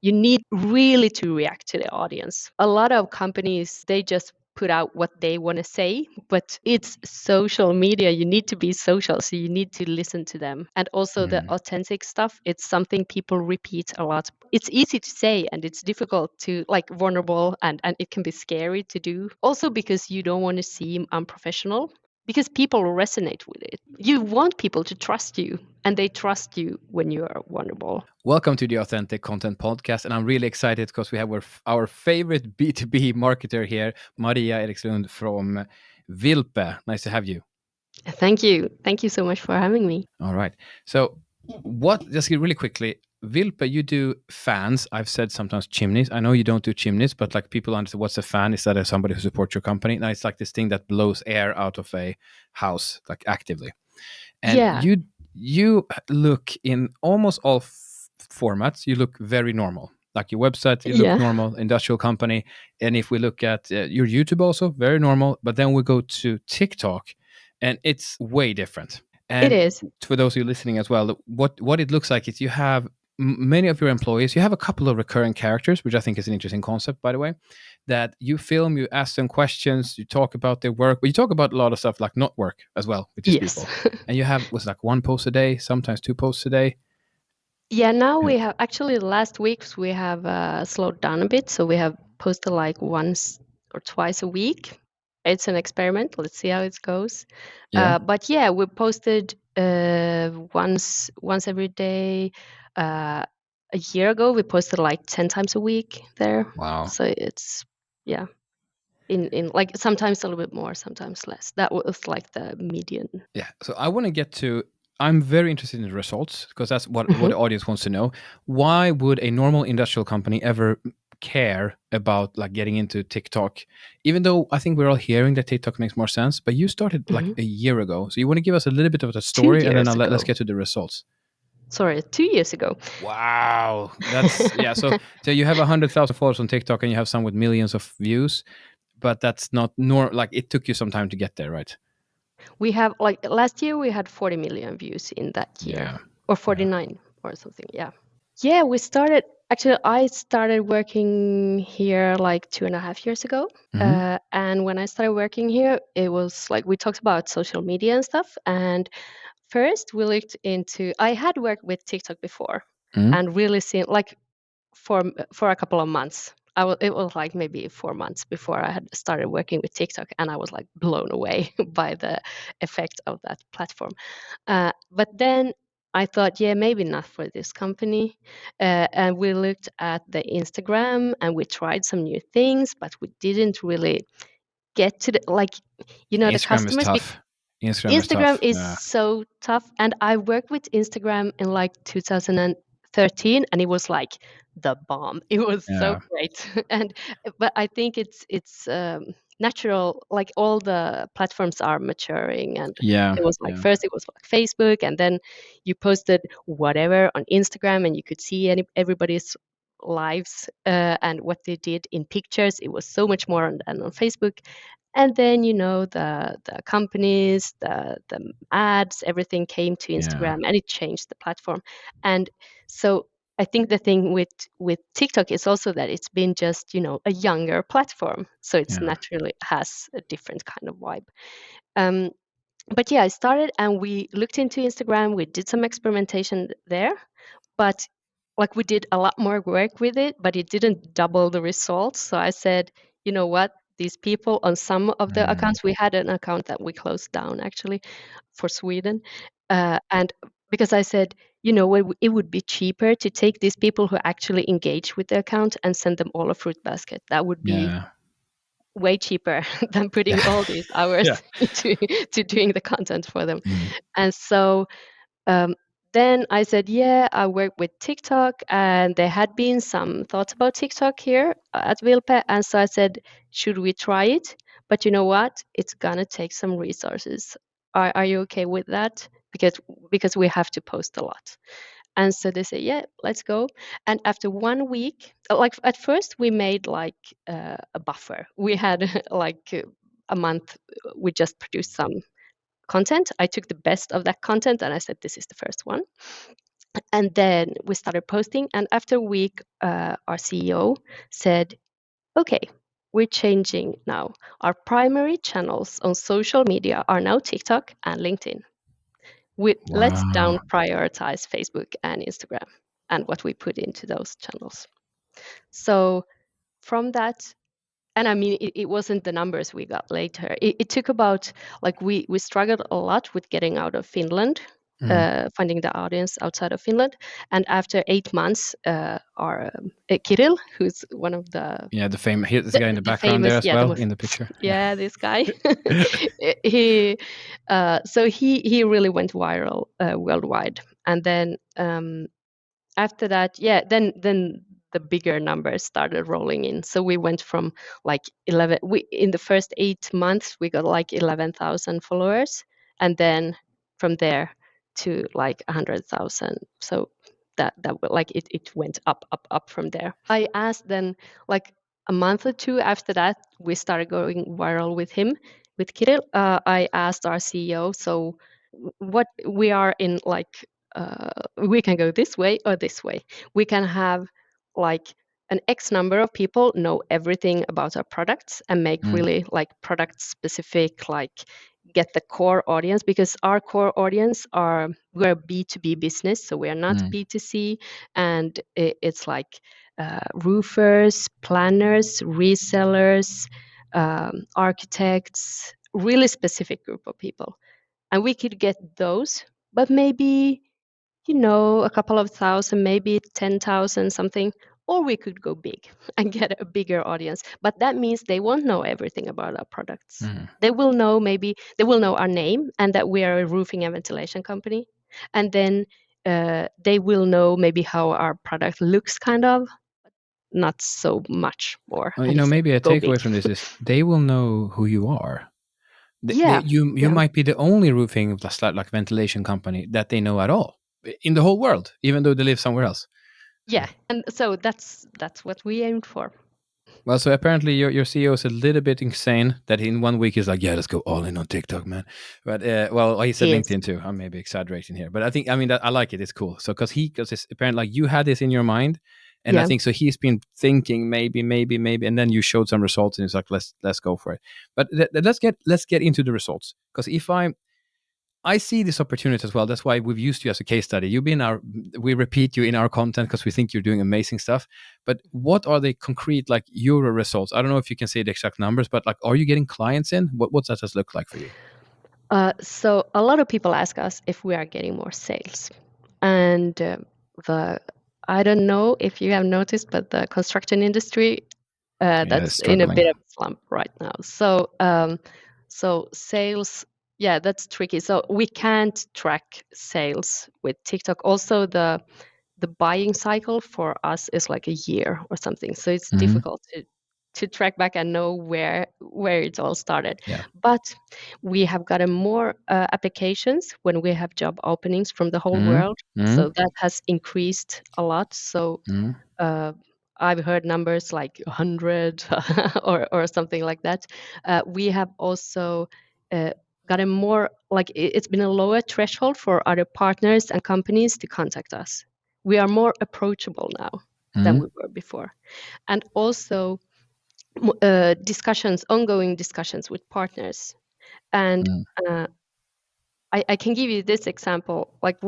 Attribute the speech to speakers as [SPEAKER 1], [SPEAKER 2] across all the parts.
[SPEAKER 1] you need really to react to the audience. A lot of companies, they just put out what they want to say, but it's social media. You need to be social, so you need to listen to them. And also the authentic stuff, it's something people repeat a lot. It's easy to say and it's difficult to, like, vulnerable, and it can be scary to do. Also because you don't want to seem unprofessional, because people resonate with it. You want people to trust you, and they trust you when you are vulnerable.
[SPEAKER 2] Welcome to the Authentic Content Podcast, and I'm really excited because we have our favorite B2B marketer here, Maria Erikslund from Vilpe. Nice to have you.
[SPEAKER 1] Thank you. Thank you so much for having me.
[SPEAKER 2] All right. So, just really quickly, Vilpe, you do fans. I've said sometimes chimneys. I know you don't do chimneys, but like people understand what's a fan. Is that somebody who supports your company? Now it's like this thing that blows air out of a house, like actively. And
[SPEAKER 1] Yeah.
[SPEAKER 2] you look in almost all formats. You look very normal. Like your website, you look normal, industrial company. And if we look at your YouTube also, very normal. But then we go to TikTok and it's way different. And
[SPEAKER 1] it is.
[SPEAKER 2] For those of you listening as well, what it looks like is you have many of your employees, you have a couple of recurring characters, which I think is an interesting concept, by the way, that you film, you ask them questions, you talk about their work, but you talk about a lot of stuff like not work as well with these people. And you have, was like 1 post a day, sometimes 2 posts a day.
[SPEAKER 1] Yeah, now we have, actually the last weeks we have slowed down a bit. So we have posted like once or twice a week. It's an experiment. Let's see how it goes. But yeah, we posted once every day. A year ago, we posted like 10 times a week there.
[SPEAKER 2] Wow.
[SPEAKER 1] So it's, yeah, in like sometimes a little bit more, sometimes less. That was like the median.
[SPEAKER 2] Yeah. So I want to get to, I'm very interested in the results because that's what the audience wants to know. Why would a normal industrial company ever care about like getting into TikTok? Even though I think we're all hearing that TikTok makes more sense, but you started like a year ago. So you want to give us a little bit of the story and then let's get to the results.
[SPEAKER 1] Sorry, 2 years ago.
[SPEAKER 2] Wow. That's, yeah. So you have 100,000 followers on TikTok and you have some with millions of views, but that's not like it took you some time to get there, right?
[SPEAKER 1] We have, like, last year we had 40 million views in that year, or 49 or something. Yeah, we started, actually I started working here like 2.5 years ago. And when I started working here, it was like we talked about social media and stuff. And first we looked into, I had worked with TikTok before and really seen, like, for a couple of months. It was like maybe 4 months before I had started working with TikTok, and I was like blown away by the effect of that platform. But then I thought, yeah, maybe not for this company. And we looked at the Instagram and we tried some new things, but we didn't really get to the, like, the
[SPEAKER 2] Instagram
[SPEAKER 1] customers.
[SPEAKER 2] Is tough.
[SPEAKER 1] Instagram is so tough. And I worked with Instagram in like 2013, and it was like the bomb. It was so great. But I think it's natural, like all the platforms are maturing, and it was like first it was like Facebook, and then you posted whatever on Instagram and you could see everybody's lives and what they did in pictures. It was so much more than on Facebook. And then the companies, the ads, everything came to Instagram, and it changed the platform. And so I think the thing with TikTok is also that it's been just a younger platform, so it's naturally has a different kind of vibe. But yeah, I started and we looked into Instagram. We did some experimentation there, but like we did a lot more work with it, but it didn't double the results. So I said, you know what? These people on some of the accounts, we had an account that we closed down actually for Sweden. And because I said, it would be cheaper to take these people who actually engage with the account and send them all a fruit basket. That would be way cheaper than putting all these hours into doing the content for them. And so then I said, yeah, I work with TikTok, and there had been some thoughts about TikTok here at Vilpe. And so I said, should we try it? But you know what? It's going to take some resources. Are you okay with that? Because we have to post a lot. And so they say, yeah, let's go. And after 1 week, like at first we made like a buffer. We had like a month, we just produced some content. I took the best of that content and I said, this is the first one. And then we started posting. And after a week, our CEO said, okay, we're changing now. Our primary channels on social media are now TikTok and LinkedIn. Let's down
[SPEAKER 2] Wow.
[SPEAKER 1] prioritize Facebook and Instagram and what we put into those channels. So from that, and I mean, it wasn't the numbers we got later. It took about, like, we struggled a lot with getting out of Finland, finding the audience outside of Finland. And after 8 months, our Kirill, who's one of
[SPEAKER 2] Yeah, here's the guy in the
[SPEAKER 1] the
[SPEAKER 2] background there
[SPEAKER 1] famous,
[SPEAKER 2] as
[SPEAKER 1] yeah, the
[SPEAKER 2] well
[SPEAKER 1] most,
[SPEAKER 2] in the picture. Yeah.
[SPEAKER 1] yeah, this guy, he, so he really went viral worldwide. And then after that, yeah, then the bigger numbers started rolling in. So we went from like 11, we in the first 8 months we got like 11,000 followers, and then from there to like 100,000. So like it went up from there. I asked then, like a month or two after that, we started going viral with him, with Kirill. I asked our CEO, so what we are in, like, we can go this way or this way. We can have like an X number of people know everything about our products and make
[SPEAKER 2] Mm,
[SPEAKER 1] really like product specific, like get the core audience, because our core audience are, we're a B2B business, so we are not
[SPEAKER 2] mm,
[SPEAKER 1] B2C. And it's like roofers, planners, resellers, architects, really specific group of people. And we could get those, but maybe, a couple of thousand, maybe 10,000 something, or we could go big and get a bigger audience. But that means they won't know everything about our products.
[SPEAKER 2] mm.
[SPEAKER 1] They will know, maybe they will know our name and that we are a roofing and ventilation company. And then they will know maybe how our product looks, kind of, not so much more.
[SPEAKER 2] Well,
[SPEAKER 1] And he said,
[SPEAKER 2] maybe a
[SPEAKER 1] go big.
[SPEAKER 2] takeaway from this is they will know who you are.
[SPEAKER 1] Yeah.
[SPEAKER 2] You
[SPEAKER 1] Yeah.
[SPEAKER 2] might be the only roofing like ventilation company that they know at all in the whole world, even though they live somewhere else.
[SPEAKER 1] Yeah. And so that's what we aimed for.
[SPEAKER 2] Well, so apparently your CEO is a little bit insane that in 1 week he's like, yeah, let's go all in on TikTok, man. But well, he said
[SPEAKER 1] He is.
[SPEAKER 2] LinkedIn too. I'm maybe exaggerating here, but I mean, that I like it. It's cool. So because it's apparently like you had this in your mind, and I
[SPEAKER 1] Yeah.
[SPEAKER 2] think so he's been thinking maybe, and then you showed some results, and he's like, let's go for it. But let's get into the results, because if I see this opportunity as well. That's why we've used you as a case study. We repeat you in our content because we think you're doing amazing stuff. But what are the concrete, like, euro results? I don't know if you can say the exact numbers, but like, are you getting clients in? What's that just look like for you?
[SPEAKER 1] So a lot of people ask us if we are getting more sales, and the I don't know if you have noticed, but the construction industry,
[SPEAKER 2] Yeah, it's
[SPEAKER 1] that's in a
[SPEAKER 2] struggling.
[SPEAKER 1] bit of a slump right now. So sales, yeah, that's tricky. So we can't track sales with TikTok. Also, the buying cycle for us is like a year or something, so it's
[SPEAKER 2] Hmm.
[SPEAKER 1] difficult to track back and know where it all started.
[SPEAKER 2] Yeah.
[SPEAKER 1] But we have gotten more applications when we have job openings from the whole
[SPEAKER 2] Hmm.
[SPEAKER 1] world,
[SPEAKER 2] Hmm.
[SPEAKER 1] so that has increased a lot. So
[SPEAKER 2] Hmm.
[SPEAKER 1] uh, I've heard numbers like 100 or something like that. We have also uh, gotten more, like it's been a lower threshold for other partners and companies to contact us. We are more approachable now than
[SPEAKER 2] Hmm.
[SPEAKER 1] we were before. And also ongoing discussions with partners. And uh, I can give you this example. Like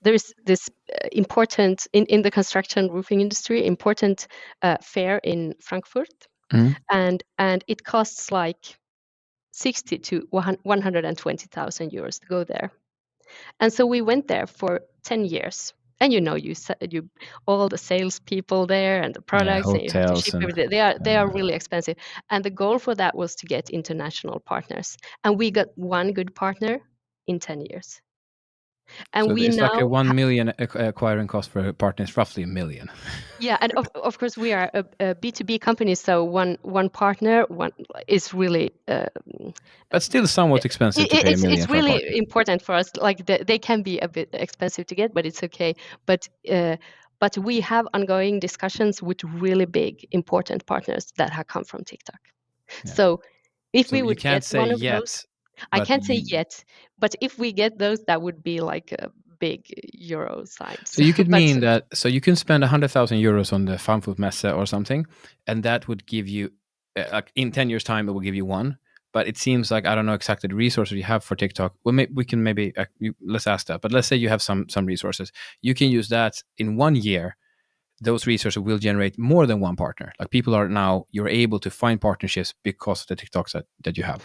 [SPEAKER 1] there's this important, in the construction roofing industry, important fair in Frankfurt,
[SPEAKER 2] Hmm.
[SPEAKER 1] and it costs like 60 to 120,000 euros to go there. And so we went there for 10 years. And you all the salespeople there and the
[SPEAKER 2] Yeah,
[SPEAKER 1] products, and you have to
[SPEAKER 2] hotels
[SPEAKER 1] ship
[SPEAKER 2] and
[SPEAKER 1] everything. They are really expensive. And the goal for that was to get international partners. And we got one good partner in 10 years. And
[SPEAKER 2] so
[SPEAKER 1] we
[SPEAKER 2] it's like a
[SPEAKER 1] now,
[SPEAKER 2] 1 million acquiring cost for a partner is roughly a million.
[SPEAKER 1] yeah, and of course we are a B2B company, so one partner one is really
[SPEAKER 2] But still somewhat expensive to pay a million
[SPEAKER 1] it's
[SPEAKER 2] for a
[SPEAKER 1] really
[SPEAKER 2] partner.
[SPEAKER 1] important for us. Like they can be a bit expensive to get, but it's okay. But but we have ongoing discussions with really big important partners that have come from TikTok.
[SPEAKER 2] Yeah.
[SPEAKER 1] So if
[SPEAKER 2] So
[SPEAKER 1] we
[SPEAKER 2] you
[SPEAKER 1] would get
[SPEAKER 2] can't say
[SPEAKER 1] one of those,
[SPEAKER 2] yet,
[SPEAKER 1] I
[SPEAKER 2] but
[SPEAKER 1] can't say yet, but if we get those, that would be like a big euro signs.
[SPEAKER 2] So you could
[SPEAKER 1] But
[SPEAKER 2] mean that, so you can spend 100,000 euros on the Frankfurt Messe or something, and that would give you, like in 10 years' time, it will give you one. But it seems like, I don't know exactly the resources you have for TikTok. Well, we can maybe, let's ask that. But let's say you have some resources. You can use that in 1 year. Those resources will generate more than one partner. Like people are now, you're able to find partnerships because of the TikToks that you have.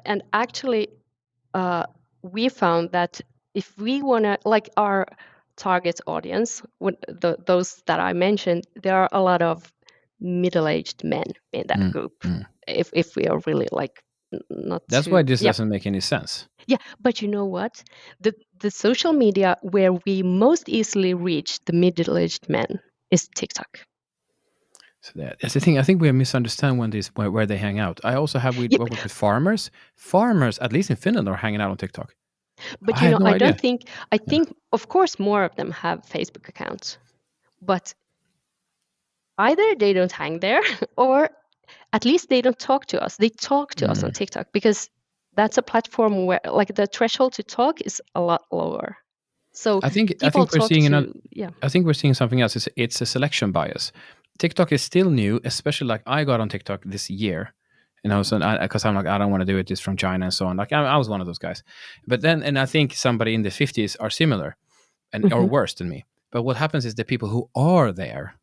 [SPEAKER 1] and actually, we found that if we want to, like our target audience, those that I mentioned, there are a lot of middle-aged men in that group. If we are really like not
[SPEAKER 2] That's
[SPEAKER 1] too,
[SPEAKER 2] why this doesn't make any sense.
[SPEAKER 1] yeah, but you know what? The social media where we most easily reach the middle-aged men is TikTok.
[SPEAKER 2] So that's the thing. I think we misunderstand where they hang out. I also have
[SPEAKER 1] Yeah,
[SPEAKER 2] work with farmers. Farmers, at least in Finland, are hanging out on TikTok. I
[SPEAKER 1] but
[SPEAKER 2] had no
[SPEAKER 1] I
[SPEAKER 2] idea.
[SPEAKER 1] don't think, I think of course more of them have Facebook accounts, but either they don't hang there or at least they don't talk to us. They talk to us on TikTok because that's a platform where like the threshold to talk is a lot lower. So
[SPEAKER 2] I think
[SPEAKER 1] people
[SPEAKER 2] we're
[SPEAKER 1] talk
[SPEAKER 2] seeing another.
[SPEAKER 1] to, yeah.
[SPEAKER 2] I think we're seeing something else. It's a selection bias. TikTok is still new, especially like I got on TikTok this year, and I was because I'm like, I don't want to do it. It's from China and so on. Like I was one of those guys. But then, and I think somebody in the 50s are similar and or worse than me. But what happens is the people who are there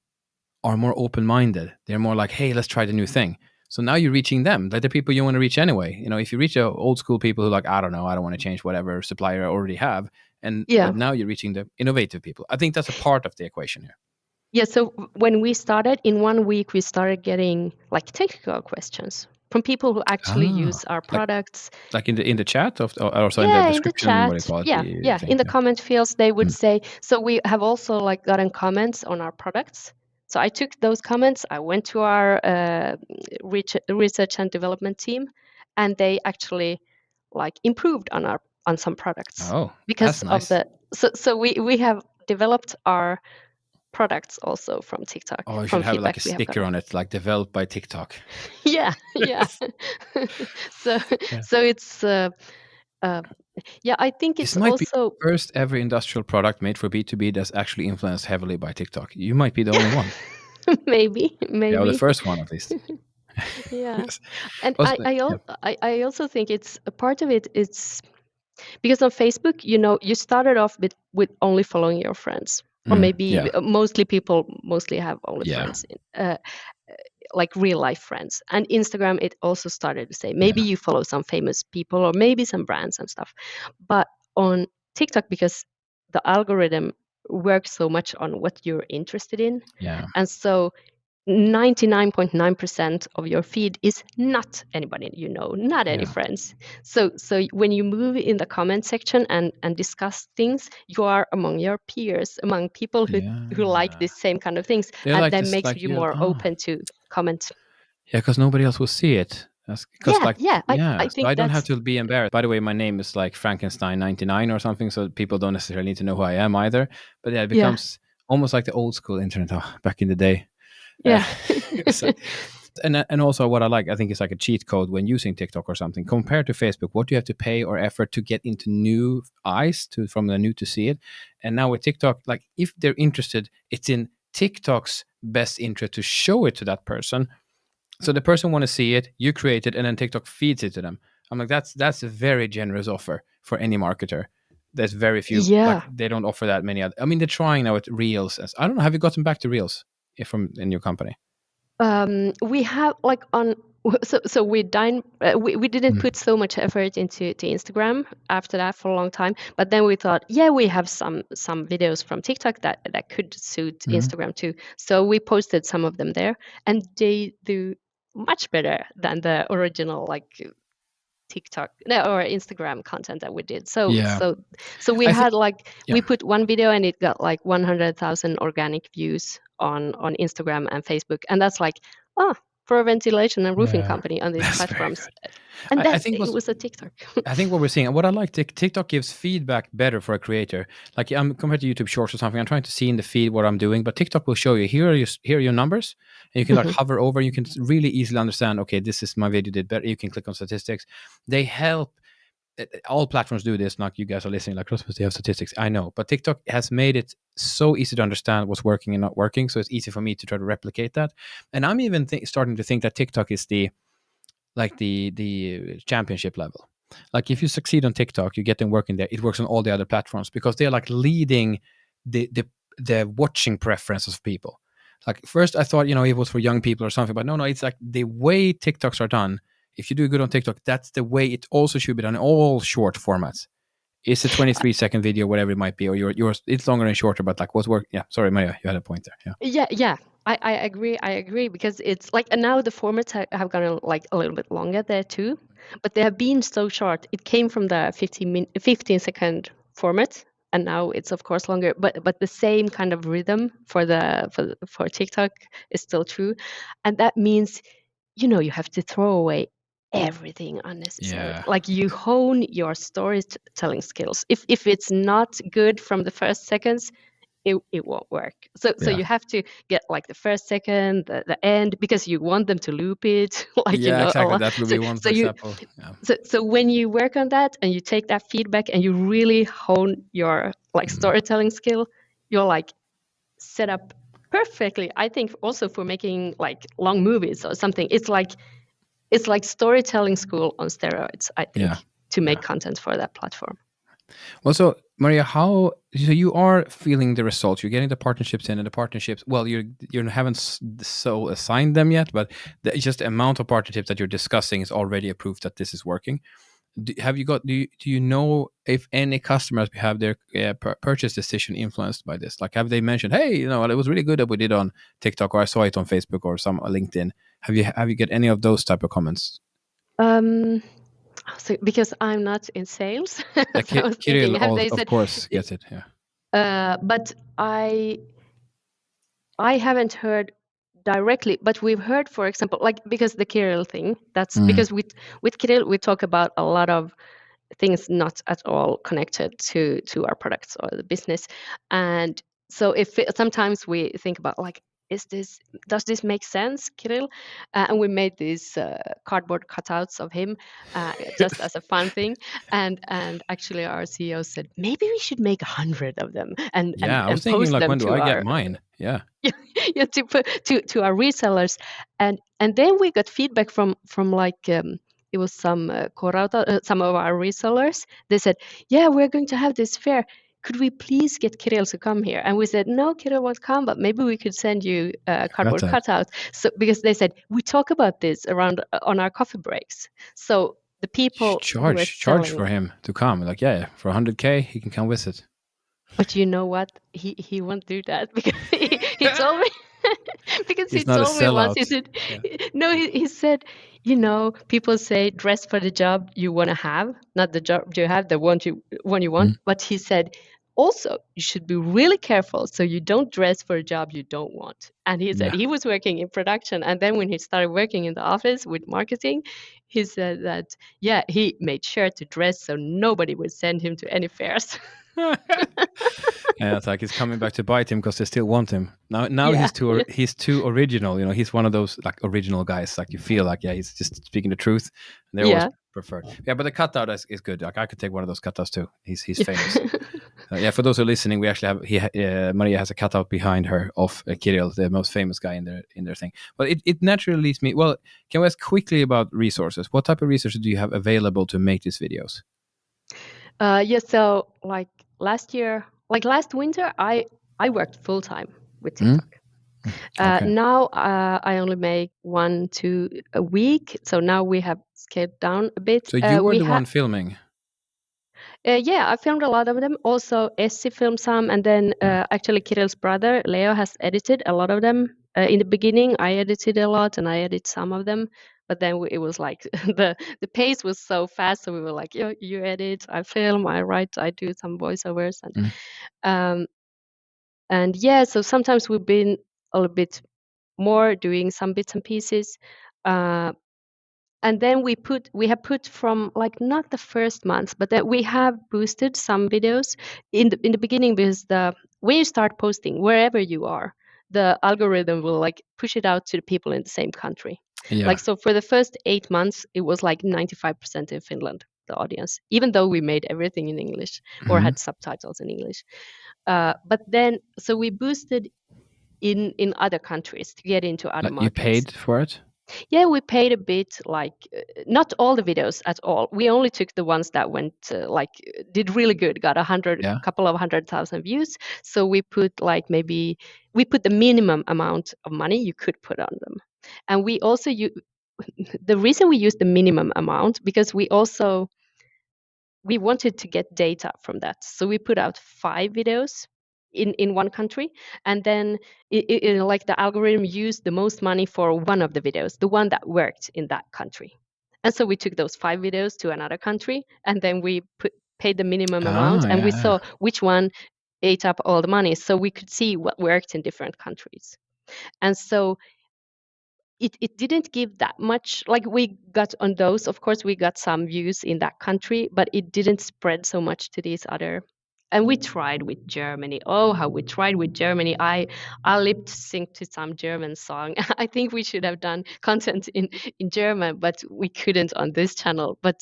[SPEAKER 2] are more open-minded. They're more like, hey, let's try the new thing. So now you're reaching them, like the people you want to reach anyway. You know, if you reach old school people who like, I don't know, I don't want to change whatever supplier I already have,
[SPEAKER 1] Yeah.
[SPEAKER 2] but now you're reaching the innovative people. I think that's a part of the equation here.
[SPEAKER 1] Yeah. So when we started, in 1 week, we started getting like technical questions from people who actually use our products.
[SPEAKER 2] Like in the chat of, or also in the
[SPEAKER 1] Yeah, in the
[SPEAKER 2] description, what do you
[SPEAKER 1] chat.
[SPEAKER 2] call it?
[SPEAKER 1] Yeah,
[SPEAKER 2] The thing.
[SPEAKER 1] in the
[SPEAKER 2] Yeah.
[SPEAKER 1] comment fields, they would say. So we have also like gotten comments on our products. So I took those comments. I went to our research and development team, and they actually like improved on some products
[SPEAKER 2] Oh,
[SPEAKER 1] because
[SPEAKER 2] that's
[SPEAKER 1] of
[SPEAKER 2] nice.
[SPEAKER 1] the. So we have developed our products also from TikTok,
[SPEAKER 2] Oh, you should
[SPEAKER 1] from
[SPEAKER 2] have like
[SPEAKER 1] feedback
[SPEAKER 2] a
[SPEAKER 1] we have
[SPEAKER 2] sticker
[SPEAKER 1] gotten.
[SPEAKER 2] on it, like developed by TikTok.
[SPEAKER 1] Yeah, yeah. So
[SPEAKER 2] Yeah.
[SPEAKER 1] so it's yeah, I think
[SPEAKER 2] This
[SPEAKER 1] it's
[SPEAKER 2] might be
[SPEAKER 1] also
[SPEAKER 2] the first ever industrial product made for B2B that's actually influenced heavily by TikTok. You might be the only one.
[SPEAKER 1] maybe,
[SPEAKER 2] Yeah, or the
[SPEAKER 1] maybe.
[SPEAKER 2] first one at least.
[SPEAKER 1] Yeah.
[SPEAKER 2] Yes.
[SPEAKER 1] And
[SPEAKER 2] Also, yeah.
[SPEAKER 1] I also think it's a part of it. It's because on Facebook, you started off with only following your friends, or maybe
[SPEAKER 2] Yeah.
[SPEAKER 1] mostly people mostly have only
[SPEAKER 2] Yeah.
[SPEAKER 1] friends, like real life friends. And Instagram, it also started the same. Maybe
[SPEAKER 2] Yeah.
[SPEAKER 1] you follow some famous people or maybe some brands and stuff. But on TikTok, because the algorithm works so much on what you're interested in,
[SPEAKER 2] Yeah.
[SPEAKER 1] and so 99.9% of your feed is not anybody you know, not any
[SPEAKER 2] Yeah.
[SPEAKER 1] friends. So when you move in the comment section and discuss things, you are among your peers, among people who like
[SPEAKER 2] Yeah.
[SPEAKER 1] the same kind of things,
[SPEAKER 2] They're
[SPEAKER 1] and
[SPEAKER 2] like
[SPEAKER 1] that
[SPEAKER 2] this,
[SPEAKER 1] makes
[SPEAKER 2] like
[SPEAKER 1] you
[SPEAKER 2] you.
[SPEAKER 1] more
[SPEAKER 2] Oh.
[SPEAKER 1] open to comment.
[SPEAKER 2] Yeah, because nobody else will see it. Because
[SPEAKER 1] Yeah,
[SPEAKER 2] like,
[SPEAKER 1] yeah.
[SPEAKER 2] yeah,
[SPEAKER 1] I
[SPEAKER 2] so
[SPEAKER 1] think
[SPEAKER 2] I don't have
[SPEAKER 1] that's,
[SPEAKER 2] to be embarrassed. By the way, my name is like Frankenstein 99 or something, so people don't necessarily need to know who I am either. But yeah, it
[SPEAKER 1] yeah,
[SPEAKER 2] becomes almost like the old school internet back in the day. Uh,
[SPEAKER 1] yeah.
[SPEAKER 2] so, and also what I like, I think it's like a cheat code when using TikTok or something. Compared to Facebook, what do you have to pay or effort to get into new eyes to from the new to see it? And now with TikTok, like if they're interested, it's in TikTok's best interest to show it to that person, so the person want to see it, you create it, and then TikTok feeds it to them. I'm like, that's a very generous offer for any marketer. There's very few, like
[SPEAKER 1] Yeah.
[SPEAKER 2] they don't offer that many other. I mean, they're trying now with Reels. I don't know. Have you gotten back to Reels from in your company?
[SPEAKER 1] We have like on, so we didn't put so much effort into to Instagram after that for a long time, but then we thought, yeah, we have some videos from TikTok that could suit Instagram too, so we posted some of them there, and they do much better than the original like TikTok, no, or Instagram content that we did. So
[SPEAKER 2] Yeah,
[SPEAKER 1] so we
[SPEAKER 2] I think.
[SPEAKER 1] had like,
[SPEAKER 2] Yeah,
[SPEAKER 1] we put one video and it got like 100,000 organic views on Instagram and Facebook, and that's like, oh, for a ventilation and roofing
[SPEAKER 2] yeah,
[SPEAKER 1] company on these
[SPEAKER 2] that's very
[SPEAKER 1] platforms,
[SPEAKER 2] good.
[SPEAKER 1] and
[SPEAKER 2] I
[SPEAKER 1] then
[SPEAKER 2] think
[SPEAKER 1] it
[SPEAKER 2] was
[SPEAKER 1] was a TikTok.
[SPEAKER 2] I think what we're seeing, and what I like, TikTok gives feedback better for a creator. Like I'm compared to YouTube Shorts or something, I'm trying to see in the feed what I'm doing, but TikTok will show you here are your numbers, and you can like
[SPEAKER 1] Mhm.
[SPEAKER 2] hover over. You can really easily understand. Okay, this is my video did better. You can click on statistics. They help all platforms do this. Not you guys are listening like Rasmus, they have statistics. I know, but TikTok has made it so easy to understand what's working and not working. So it's easy for me to try to replicate that. And I'm even starting to think that TikTok is the championship level. Like if you succeed on TikTok, you get them working there. It works on all the other platforms because they're like leading the watching preferences of people. Like first I thought, it was for young people or something, but no, it's like the way TikToks are done. If you do good on TikTok, that's the way it also should be done in all short formats. It's a 23-second video, whatever it might be, or yours. It's longer and shorter, but like what's work? Yeah, sorry, Maria, you had a point there.
[SPEAKER 1] Yeah. I agree because it's like, and now the formats have gone like a little bit longer there too, but they have been so short. It came from the 15-second format, and now it's of course longer. But the same kind of rhythm for TikTok is still true, and that means you have to throw away everything unnecessary.
[SPEAKER 2] Yeah.
[SPEAKER 1] Like you hone your storytelling skills. If it's not good from the first seconds, it won't work. So
[SPEAKER 2] Yeah.
[SPEAKER 1] you have to get like the first second, the end, because you want them to loop it, like
[SPEAKER 2] Yeah,
[SPEAKER 1] a
[SPEAKER 2] exactly.
[SPEAKER 1] lot.
[SPEAKER 2] That would
[SPEAKER 1] So
[SPEAKER 2] be one,
[SPEAKER 1] so
[SPEAKER 2] for
[SPEAKER 1] you
[SPEAKER 2] example. Yeah.
[SPEAKER 1] so when you work on that and you take that feedback and you really hone your like storytelling skill, you're like set up perfectly. I think also for making like long movies or something. It's like storytelling school on steroids, I think,
[SPEAKER 2] Yeah.
[SPEAKER 1] to make
[SPEAKER 2] Yeah.
[SPEAKER 1] content for that platform.
[SPEAKER 2] Well, so Maria, so you are feeling the results. You're getting the partnerships in, and the partnerships. Well, you haven't so assigned them yet, but just the amount of partnerships that you're discussing is already a proof that this is working. Have you got? Do you know if any customers have their purchase decision influenced by this? Like, have they mentioned, hey, it was really good that we did on TikTok, or I saw it on Facebook or some LinkedIn? Have you get any of those type of comments?
[SPEAKER 1] So because I'm not in sales,
[SPEAKER 2] Like
[SPEAKER 1] so I was thinking,
[SPEAKER 2] Kirill,
[SPEAKER 1] have they
[SPEAKER 2] of
[SPEAKER 1] said?
[SPEAKER 2] course, gets it. Yeah.
[SPEAKER 1] But I haven't heard directly, but we've heard, for example, like because the Kirill thing. That's
[SPEAKER 2] Mm.
[SPEAKER 1] because with Kirill we talk about a lot of things not at all connected to our products or the business, and so sometimes we think about like, does this make sense, Kirill? And we made these cardboard cutouts of him just as a fun thing, and actually our CEO said maybe we should make 100 of them and and
[SPEAKER 2] Yeah, I was
[SPEAKER 1] and
[SPEAKER 2] thinking
[SPEAKER 1] post
[SPEAKER 2] like,
[SPEAKER 1] them
[SPEAKER 2] when do
[SPEAKER 1] to
[SPEAKER 2] I get
[SPEAKER 1] our
[SPEAKER 2] mine? Yeah.
[SPEAKER 1] yeah, to our resellers, and then we got feedback from like it was some of our resellers. They said, yeah, we're going to have this fair, could we please get Kirill to come here? And we said, no, Kirill won't come, but maybe we could send you
[SPEAKER 2] Got
[SPEAKER 1] cardboard
[SPEAKER 2] that.
[SPEAKER 1] cutouts. So because they said we talk about this around on our coffee breaks, so the people who are
[SPEAKER 2] Charge
[SPEAKER 1] selling.
[SPEAKER 2] for him to come. Like, yeah, for 100K, he can come visit.
[SPEAKER 1] But you know what? He won't do that because he told me because he
[SPEAKER 2] He's not a
[SPEAKER 1] told me once. He
[SPEAKER 2] sellout.
[SPEAKER 1] said,
[SPEAKER 2] Yeah.
[SPEAKER 1] no, he said, people say dress for the job you want to have, not the job you have, the one you want.
[SPEAKER 2] Mm.
[SPEAKER 1] But he said also you should be really careful so you don't dress for a job you don't want. And he said
[SPEAKER 2] Yeah.
[SPEAKER 1] he was working in production, and then when he started working in the office with marketing, he said that he made sure to dress so nobody would send him to any fairs.
[SPEAKER 2] Yeah, it's like he's coming back to bite him because they still want him. Now
[SPEAKER 1] Yeah.
[SPEAKER 2] he's too original. He's one of those like original guys. Like you feel like, yeah, he's just speaking the truth. And they're always
[SPEAKER 1] Yeah.
[SPEAKER 2] preferred. Yeah, but the cutout is good. Like I could take one of those cutouts too. He's
[SPEAKER 1] Yeah.
[SPEAKER 2] famous. Yeah, for those who are listening, we actually have Maria has a cutout behind her of Kirill, the most famous guy in their thing. But it naturally leads me. Well, can we ask quickly about resources? What type of resources do you have available to make these videos?
[SPEAKER 1] So like last winter, I worked full time with
[SPEAKER 2] Mm?
[SPEAKER 1] TikTok.
[SPEAKER 2] Okay.
[SPEAKER 1] Now I only make 1-2 a week. So now we have scaled down a bit.
[SPEAKER 2] So you were
[SPEAKER 1] We
[SPEAKER 2] the
[SPEAKER 1] have
[SPEAKER 2] one filming.
[SPEAKER 1] Yeah, I filmed a lot of them. Also, Essie filmed some, and then
[SPEAKER 2] Yeah.
[SPEAKER 1] actually Kirill's brother Leo has edited a lot of them. In the beginning, I edited a lot, and I edited some of them. But then it was like the pace was so fast, so we were like, "Yo, you edit, I film, I write, I do some voiceovers,"
[SPEAKER 2] Mm.
[SPEAKER 1] um, and yeah. So sometimes we've been a little bit more doing some bits and pieces. Uh, and then we have put from like not the first months, but that we have boosted some videos in the beginning, because the when you start posting wherever you are, the algorithm will like push it out to the people in the same country.
[SPEAKER 2] Yeah.
[SPEAKER 1] Like, so for the first 8 months it was like 95% in Finland. the audience, even though we made everything in English or
[SPEAKER 2] Hmm.
[SPEAKER 1] had subtitles in English. But then, so we boosted in other countries to get into other
[SPEAKER 2] Like you
[SPEAKER 1] markets.
[SPEAKER 2] paid for it?
[SPEAKER 1] Yeah, we paid a bit, like not all the videos at all. We only took the ones that went did really good, got
[SPEAKER 2] Yeah.
[SPEAKER 1] couple of 100,000 views. So we put like maybe we put the minimum amount of money you could put on them, and we also the reason we used the minimum amount because we wanted to get data from that. So we put out 5 videos in one country, and then like the algorithm used the most money for one of the videos, the one that worked in that country. And so we took those 5 videos to another country, and then we paid the minimum amount,
[SPEAKER 2] Ah,
[SPEAKER 1] and we
[SPEAKER 2] yeah, yeah.
[SPEAKER 1] saw which one ate up all the money, so we could see what worked in different countries. And so it didn't give that much. Like we got on those, of course we got some views in that country, but it didn't spread so much to these other. And we tried with Germany. Oh, how we tried with Germany. I lip sync to some German song. I think we should have done content in German, but we couldn't on this channel. But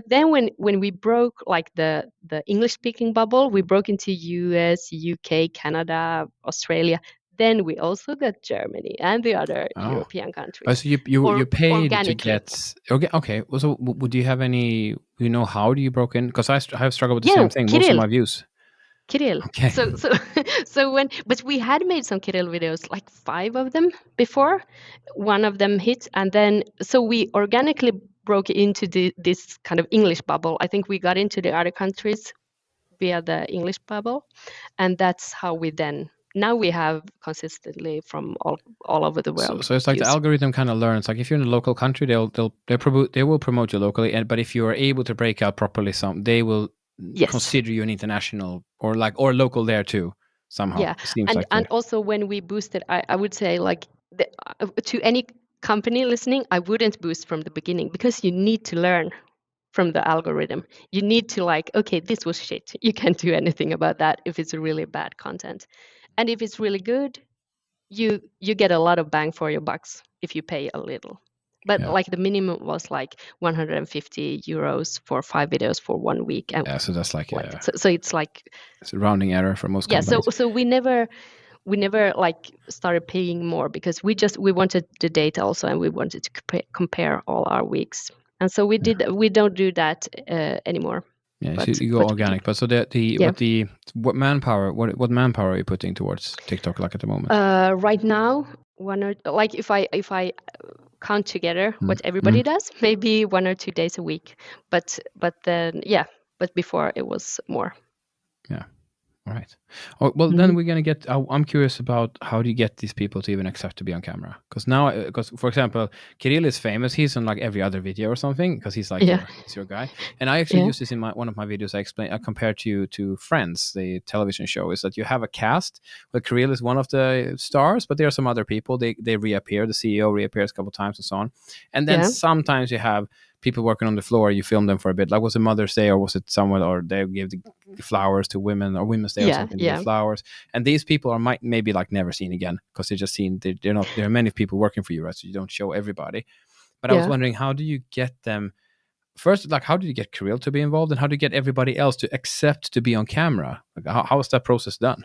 [SPEAKER 1] then when we broke like the English speaking bubble, we broke into US, UK, Canada, Australia. Then we also got Germany and the other
[SPEAKER 2] Oh.
[SPEAKER 1] European
[SPEAKER 2] Oh,
[SPEAKER 1] countries,
[SPEAKER 2] so you
[SPEAKER 1] or
[SPEAKER 2] paid to
[SPEAKER 1] organically.
[SPEAKER 2] get. Okay, okay. Well, so would you have any? You know how do you broke in? Because I have struggled with the
[SPEAKER 1] Yeah,
[SPEAKER 2] same thing. Most of
[SPEAKER 1] Kirill,
[SPEAKER 2] my views.
[SPEAKER 1] Kirill.
[SPEAKER 2] Okay.
[SPEAKER 1] So so but we had made some Kirill videos, like 5 of them before. One of them hit, and then so we organically broke into this kind of English bubble. I think we got into the other countries via the English bubble, and that's how we then now we have consistently from all over the world
[SPEAKER 2] So it's like the
[SPEAKER 1] views.
[SPEAKER 2] algorithm kind of learns. Like if you're in a local country, they will promote you locally, and but if you are able to break out properly, they will
[SPEAKER 1] Yes,
[SPEAKER 2] consider you an international or local there too. Somehow
[SPEAKER 1] yeah,
[SPEAKER 2] it seems like
[SPEAKER 1] and also when we boosted, I would say like to any company listening, I wouldn't boost from the beginning because you need to learn from the algorithm. You need to like, okay, this was shit. You can't do anything about that if it's really bad content, and if it's really good, you get a lot of bang for your bucks if you pay a little. But
[SPEAKER 2] yeah,
[SPEAKER 1] like the minimum was like 150 euros for 5 videos for 1 week, and
[SPEAKER 2] yeah. So that's like
[SPEAKER 1] like so it's like
[SPEAKER 2] it's a rounding error for most
[SPEAKER 1] yeah. So
[SPEAKER 2] companies.
[SPEAKER 1] we never like started paying more because we wanted the data also, and we wanted to compare all our weeks, and so
[SPEAKER 2] Yeah.
[SPEAKER 1] we don't do that anymore.
[SPEAKER 2] Yeah, so
[SPEAKER 1] But
[SPEAKER 2] you go
[SPEAKER 1] but we do.
[SPEAKER 2] organic. But so the
[SPEAKER 1] Yeah.
[SPEAKER 2] what manpower what manpower are you putting towards TikTok like at the moment?
[SPEAKER 1] Right now, one or like if I count together
[SPEAKER 2] Mm,
[SPEAKER 1] what everybody
[SPEAKER 2] mm,
[SPEAKER 1] does, maybe 1 or 2 days a week. But then yeah, but before it was more.
[SPEAKER 2] yeah. All right. Oh, well, then
[SPEAKER 1] Hmm.
[SPEAKER 2] we're gonna get. I'm curious about how do you get these people to even accept to be on camera? Because now, because for example, Kirill is famous. He's on like every other video or something because he's like
[SPEAKER 1] Yeah,
[SPEAKER 2] he's your guy. And I actually
[SPEAKER 1] yeah,
[SPEAKER 2] use this in one of my videos. I compared to Friends, the television show. Is that you have a cast, but Kirill is one of the stars, but there are some other people. They reappear. The CEO reappears a couple times and so on. And then
[SPEAKER 1] yeah,
[SPEAKER 2] sometimes you have people working on the floor. You film them for a bit. Like was it Mother's Day or was it someone or they give the flowers to women or Women's Day or
[SPEAKER 1] yeah,
[SPEAKER 2] something. They give
[SPEAKER 1] yeah,
[SPEAKER 2] flowers, and these people are might maybe like never seen again because they're just seen. They're not. There are many people working for you, right? So you don't show everybody. But I was
[SPEAKER 1] yeah.
[SPEAKER 2] wondering, how do you get them? First, like, how do you get Kirill to be involved, and how do you get everybody else to accept to be on camera? Like, how is that process done?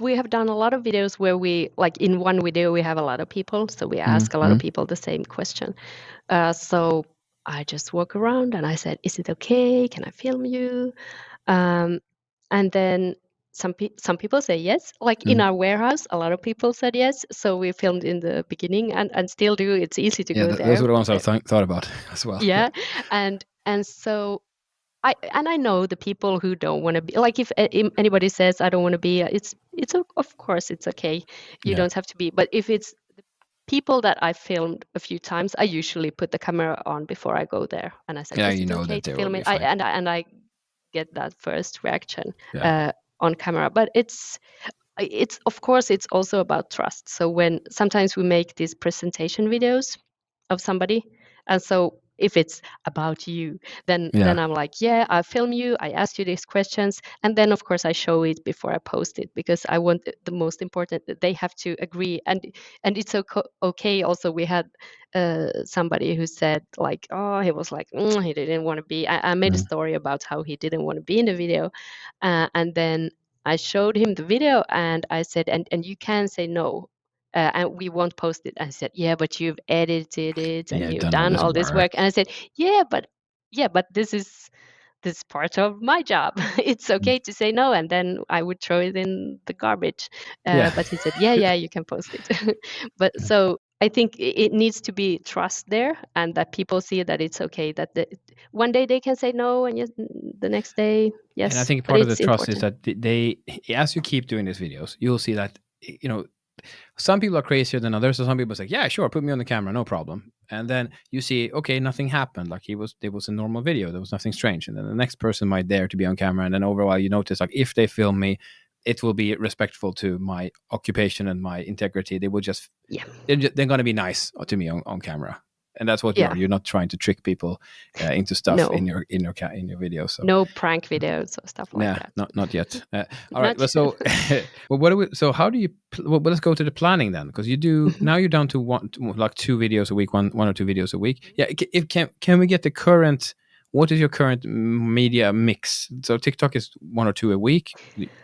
[SPEAKER 1] We have done a lot of videos where we like in one video we have a lot of people, so we ask a lot of
[SPEAKER 2] Mm-hmm.
[SPEAKER 1] people the same question. So I just walk around and I said, "Is it okay? Can I film you?" Um, and then some people say yes. Like in our warehouse, a lot of people said yes. So we filmed in the beginning and still do. It's easy to
[SPEAKER 2] Yeah,
[SPEAKER 1] go
[SPEAKER 2] those
[SPEAKER 1] there.
[SPEAKER 2] were the ones I thought about as well. Yeah,
[SPEAKER 1] Yeah, and so I know the people who don't want to be like if anybody says I don't want to be, of course it's okay. You
[SPEAKER 2] yeah,
[SPEAKER 1] don't have to be. But if it's people that I filmed a few times, I usually put the camera on before I go there, and I said,
[SPEAKER 2] yeah.
[SPEAKER 1] "Is
[SPEAKER 2] You
[SPEAKER 1] it
[SPEAKER 2] know
[SPEAKER 1] okay
[SPEAKER 2] that
[SPEAKER 1] to
[SPEAKER 2] they will
[SPEAKER 1] film
[SPEAKER 2] be
[SPEAKER 1] it?"
[SPEAKER 2] fine.
[SPEAKER 1] And I get that first reaction
[SPEAKER 2] Yeah,
[SPEAKER 1] on camera. But it's of course it's also about trust. So when sometimes we make these presentation videos of somebody, and so if it's about you, then I'm like, yeah, I film you, I ask you these questions, and then of course I show it before I post it, because I want the most important that they have to agree. And it's okay. Also, we had somebody who said like, oh, he was like, he didn't want to be. I made a story about how he didn't want to be in the video, and then I showed him the video and I said, and you can say no. And we won't post it. I said, yeah, but you've edited it and
[SPEAKER 2] Yeah,
[SPEAKER 1] you've
[SPEAKER 2] done all
[SPEAKER 1] done
[SPEAKER 2] this
[SPEAKER 1] all this
[SPEAKER 2] work.
[SPEAKER 1] work. And I said, yeah, but this is part of my job. It's okay to say no, and then I would throw it in the garbage.
[SPEAKER 2] Yeah.
[SPEAKER 1] But he said, yeah, you can post it. But so I think it needs to be trust there, and that people see that it's okay. That one day they can say no, and the next day
[SPEAKER 2] And I
[SPEAKER 1] yes.
[SPEAKER 2] think
[SPEAKER 1] But
[SPEAKER 2] part of the
[SPEAKER 1] it's
[SPEAKER 2] trust is
[SPEAKER 1] important.
[SPEAKER 2] that they, as you keep doing these videos, you'll see that, some people are crazier than others. So some people say, yeah, sure, put me on the camera, no problem. And then you see, okay, nothing happened. Like it was a normal video. There was nothing strange. And then the next person might dare to be on camera. And then over a while, you notice, like, if they film me, it will be respectful to my occupation and my integrity. They will just,
[SPEAKER 1] Yeah,
[SPEAKER 2] they're going to be nice to me on camera. And that's what you
[SPEAKER 1] yeah.
[SPEAKER 2] are. You're not trying to trick people into stuff
[SPEAKER 1] No,
[SPEAKER 2] in your video. So
[SPEAKER 1] no prank videos or stuff like
[SPEAKER 2] nah,
[SPEAKER 1] that.
[SPEAKER 2] not yet. All right.
[SPEAKER 1] Not.
[SPEAKER 2] Well, so, well, what do we? So, how do you? Well, let's go to the planning then, because you do now. You're down to like 2 videos a week, one or 2 videos a week. Yeah. If can we get the current? What is your current media mix? So TikTok is 1 or 2 a week,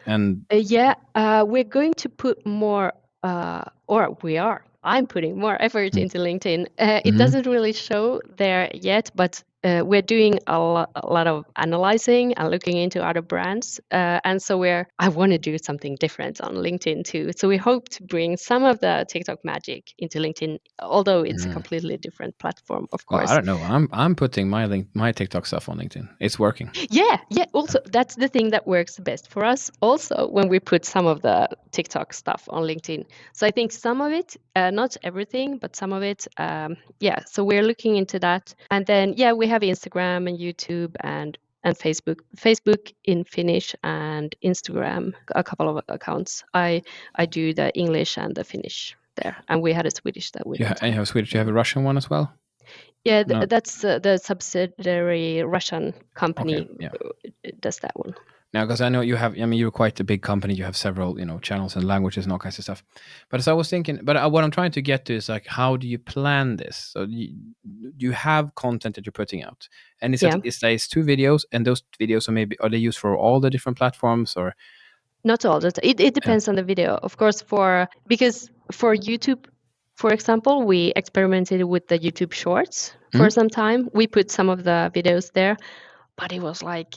[SPEAKER 2] and
[SPEAKER 1] Yeah, we're going to put more, or we are. I'm putting more effort into LinkedIn. It
[SPEAKER 2] mm-hmm,
[SPEAKER 1] doesn't really show there yet, but we're doing a lot of analyzing and looking into other brands. And so I want to do something different on LinkedIn too. So we hope to bring some of the TikTok magic into LinkedIn, although it's a completely different platform, of
[SPEAKER 2] well, I
[SPEAKER 1] course.
[SPEAKER 2] don't know. I'm putting my TikTok stuff on LinkedIn. It's working.
[SPEAKER 1] Yeah. Also, that's the thing that works best for us. Also, when we put some of the TikTok stuff on LinkedIn. So I think some of it, not everything, but some of it, yeah. So we're looking into that, and then yeah, we have Instagram and YouTube and Facebook. Facebook in Finnish and Instagram, a couple of accounts. I do the English and the Finnish there, and we had a Swedish that we
[SPEAKER 2] Yeah,
[SPEAKER 1] don't
[SPEAKER 2] and
[SPEAKER 1] have.
[SPEAKER 2] you have Swedish. You have a Russian one as well.
[SPEAKER 1] Yeah,
[SPEAKER 2] No.
[SPEAKER 1] that's the subsidiary Russian
[SPEAKER 2] Okay.
[SPEAKER 1] company
[SPEAKER 2] Yeah.
[SPEAKER 1] does that one.
[SPEAKER 2] Now, because I know you have, I mean, you're quite a big company. You have several, channels and languages and all kinds of stuff. But as I was thinking, but what I'm trying to get to is like, how do you plan this? So you have content that you're putting out, and
[SPEAKER 1] Yeah,
[SPEAKER 2] it's 2 videos, and those videos are they used for all the different platforms or?
[SPEAKER 1] not all. It
[SPEAKER 2] Yeah.
[SPEAKER 1] depends on the video, of course. Because for YouTube, for example, we experimented with the YouTube Shorts for
[SPEAKER 2] Mhm.
[SPEAKER 1] some time. We put some of the videos there, but it was like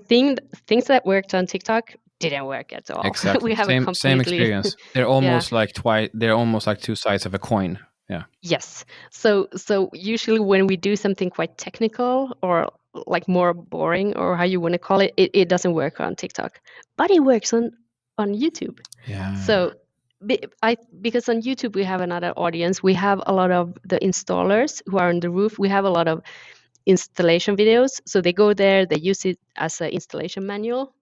[SPEAKER 1] things that worked on TikTok didn't work at all.
[SPEAKER 2] Exactly.
[SPEAKER 1] We have a
[SPEAKER 2] Same
[SPEAKER 1] completely
[SPEAKER 2] experience. They're
[SPEAKER 1] yeah.
[SPEAKER 2] almost like twice. They're almost like 2 sides of a coin. Yeah.
[SPEAKER 1] Yes. So usually when we do something quite technical or like more boring or how you want to call it, it doesn't work on TikTok, but it works on YouTube.
[SPEAKER 2] Yeah.
[SPEAKER 1] So because on YouTube we have another audience. We have a lot of the installers who are on the roof. We have a lot of installation videos. So they go there, they use it as an installation manual.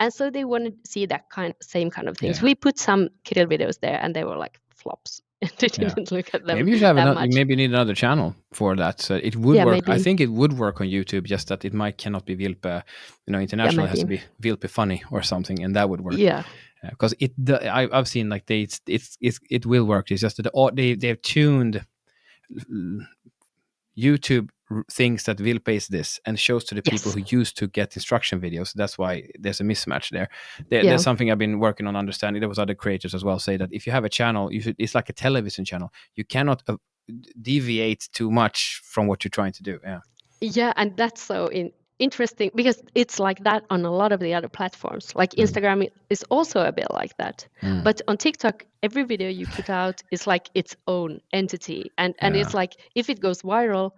[SPEAKER 1] And so they want to see that same kind of things.
[SPEAKER 2] Yeah.
[SPEAKER 1] We put some Kirill videos there and they were like flops. They
[SPEAKER 2] Yeah.
[SPEAKER 1] didn't look at them
[SPEAKER 2] Maybe you should have
[SPEAKER 1] that
[SPEAKER 2] another.
[SPEAKER 1] much.
[SPEAKER 2] Maybe you need another channel for that. So it would
[SPEAKER 1] Yeah,
[SPEAKER 2] work. I
[SPEAKER 1] maybe.
[SPEAKER 2] think it would work on YouTube. Just that cannot be Vilpe.
[SPEAKER 1] Yeah,
[SPEAKER 2] International. It has
[SPEAKER 1] maybe.
[SPEAKER 2] to be Vilpe funny or something, and that would work.
[SPEAKER 1] Yeah.
[SPEAKER 2] Because I've seen like it will work. It's just that they've tuned YouTube thinks that Vilpe is this and shows to the people
[SPEAKER 1] Yes.
[SPEAKER 2] who used to get instruction videos. That's why there's a mismatch there.
[SPEAKER 1] Yeah.
[SPEAKER 2] There's something I've been working on understanding. There was other creators as well say that if you have a channel, it's like a television channel. You cannot deviate too much from what you're trying to do. Yeah.
[SPEAKER 1] Yeah, and that's so interesting because it's like that on a lot of the other platforms. Like Instagram is also a bit like that.
[SPEAKER 2] Mm.
[SPEAKER 1] But on TikTok, every video you put out is like its own entity. And
[SPEAKER 2] Yeah.
[SPEAKER 1] it's like if it goes viral,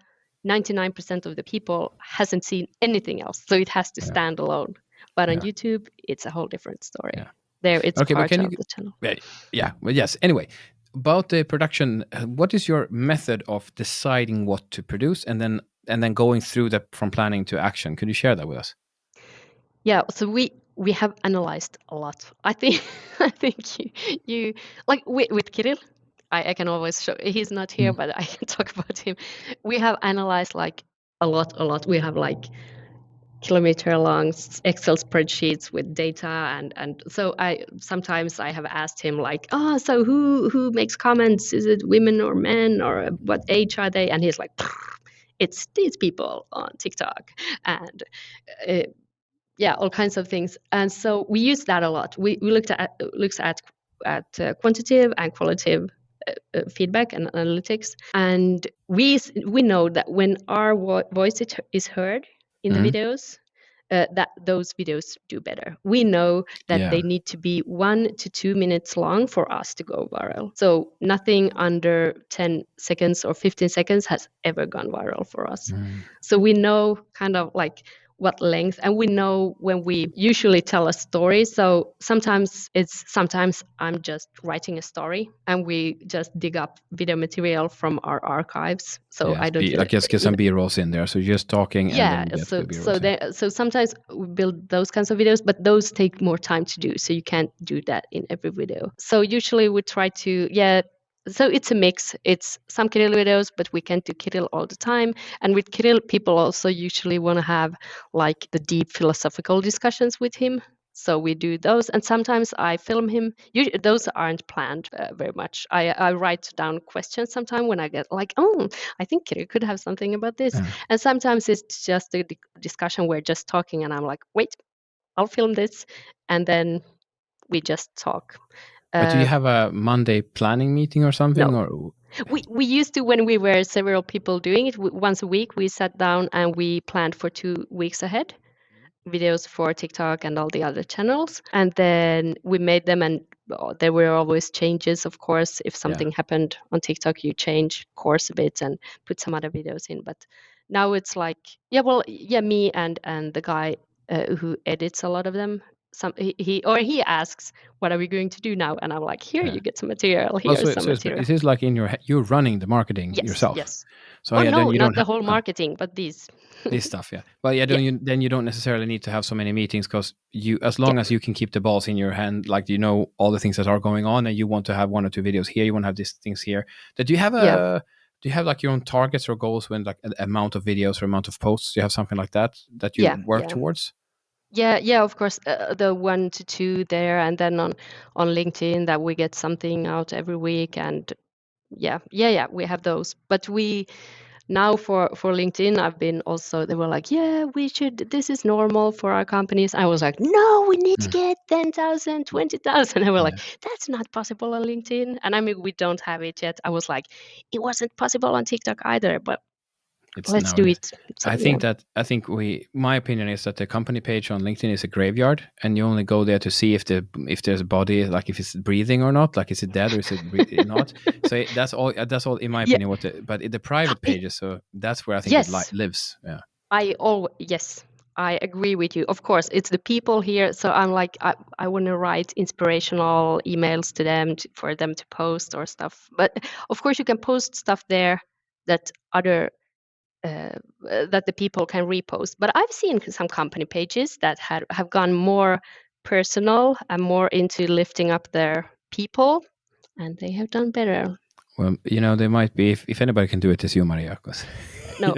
[SPEAKER 1] 99% of the people hasn't seen anything else. So it has to
[SPEAKER 2] Yeah.
[SPEAKER 1] stand alone. But on
[SPEAKER 2] Yeah.
[SPEAKER 1] YouTube, it's a whole different story.
[SPEAKER 2] Yeah.
[SPEAKER 1] There it's
[SPEAKER 2] Okay, but
[SPEAKER 1] part
[SPEAKER 2] can
[SPEAKER 1] of
[SPEAKER 2] you?
[SPEAKER 1] the channel.
[SPEAKER 2] Yeah. Well, yes. Anyway, about the production, what is your method of deciding what to produce and then going through that from planning to action? Could you share that with us?
[SPEAKER 1] Yeah, so we have analyzed a lot. I think I think you like with Kirill, I can always show he's not here,
[SPEAKER 2] Mm.
[SPEAKER 1] but I can talk about him. We have analyzed like a lot. We have like kilometer long Excel spreadsheets with data, and so I sometimes I have asked him like, oh, so who makes comments? Is it women or men, or what age are they? And he's like, it's these people on TikTok, and uh, yeah, all kinds of things. And so we use that a lot. We looks at quantitative and qualitative feedback and analytics, and we know that when our voice is heard in the
[SPEAKER 2] Mm.
[SPEAKER 1] videos, that those videos do better. We know that
[SPEAKER 2] Yeah.
[SPEAKER 1] they need to be 1 to 2 minutes long for us to go viral. So nothing under 10 seconds or 15 seconds has ever gone viral for us.
[SPEAKER 2] Mm.
[SPEAKER 1] So we know kind of like what length, and we know when we usually tell a story. So sometimes I'm just writing a story and we just dig up video material from our archives. So
[SPEAKER 2] Yes,
[SPEAKER 1] I don't
[SPEAKER 2] like just get some B-rolls in there. So you're just talking, and then
[SPEAKER 1] yeah,
[SPEAKER 2] you get
[SPEAKER 1] so
[SPEAKER 2] the B-rolls in.
[SPEAKER 1] so sometimes we build those kinds of videos, but those take more time to do, so you can't do that in every video. So usually we try to so it's a mix. It's some Kirill videos, but we can't do Kirill all the time. And with Kirill, people also usually want to have like the deep philosophical discussions with him. So we do those, and sometimes I film him. Those aren't planned very much. I write down questions sometimes when I get like, oh, I think Kirill could have something about this.
[SPEAKER 2] Yeah.
[SPEAKER 1] And sometimes it's just a discussion. We're just talking, and I'm like, wait, I'll film this, and then we just talk.
[SPEAKER 2] But do you
[SPEAKER 1] Uh,
[SPEAKER 2] have a Monday planning meeting or something,
[SPEAKER 1] no,
[SPEAKER 2] or?
[SPEAKER 1] we used to when we were several people doing it once a week. We sat down and we planned for 2 weeks ahead videos for TikTok and all the other channels. And then we made them, and there were always changes, of course. If something happened on TikTok, you change course a bit and put some other videos in. But now it's like, me and the guy who edits a lot of them. He asks, "What are we going to do now?" And I'm like, "Here,
[SPEAKER 2] Yeah.
[SPEAKER 1] you get some material.
[SPEAKER 2] Well,
[SPEAKER 1] Here's some material."
[SPEAKER 2] it is like in your head, you're running the marketing
[SPEAKER 1] Yes,
[SPEAKER 2] yourself.
[SPEAKER 1] yes.
[SPEAKER 2] So
[SPEAKER 1] Oh
[SPEAKER 2] yeah, then
[SPEAKER 1] no,
[SPEAKER 2] you
[SPEAKER 1] not
[SPEAKER 2] don't
[SPEAKER 1] the
[SPEAKER 2] have
[SPEAKER 1] whole marketing, but these.
[SPEAKER 2] this stuff. Yeah. Well, yeah.
[SPEAKER 1] Yeah,
[SPEAKER 2] Then you don't necessarily need to have so many meetings, because as
[SPEAKER 1] yeah,
[SPEAKER 2] long as you can keep the balls in your hand, like you know all the things that are going on, and you want to have 1 or 2 videos here, you want to have these things here. That do you have
[SPEAKER 1] yeah.
[SPEAKER 2] like your own targets or goals when like an amount of videos or amount of posts? Do you have something like that you
[SPEAKER 1] Yeah,
[SPEAKER 2] work
[SPEAKER 1] yeah.
[SPEAKER 2] towards?
[SPEAKER 1] Yeah, of course, the 1 to 2 there, and then on LinkedIn that we get something out every week, and yeah, we have those. But we now for LinkedIn, I've been also they were like, yeah, we should. This is normal for our companies. I was like, no, we need to
[SPEAKER 2] Mm.
[SPEAKER 1] get 10,000, 20,000. I was like,
[SPEAKER 2] Yeah.
[SPEAKER 1] that's not possible on LinkedIn, and I mean we don't have it yet. I was like, it wasn't possible on TikTok either, but
[SPEAKER 2] It's
[SPEAKER 1] let's
[SPEAKER 2] now
[SPEAKER 1] do
[SPEAKER 2] it is.
[SPEAKER 1] it. So yeah,
[SPEAKER 2] I think my opinion is that the company page on LinkedIn is a graveyard, and you only go there to see if there's a body, like if it's breathing or not, like is it dead or is it not. So that's all in my
[SPEAKER 1] yeah,
[SPEAKER 2] opinion. But the private
[SPEAKER 1] I,
[SPEAKER 2] pages, so that's where I think it
[SPEAKER 1] yes.
[SPEAKER 2] lives. Yeah.
[SPEAKER 1] Yes, I agree with you. Of course, it's the people here. So I'm like, I want to write inspirational emails to them for them to post or stuff. But of course, you can post stuff there that that the people can repost. But I've seen some company pages that have gone more personal and more into lifting up their people, and they have done better.
[SPEAKER 2] Well, there might be, if anybody can do it, it's you, Maria. 'Cause
[SPEAKER 1] No,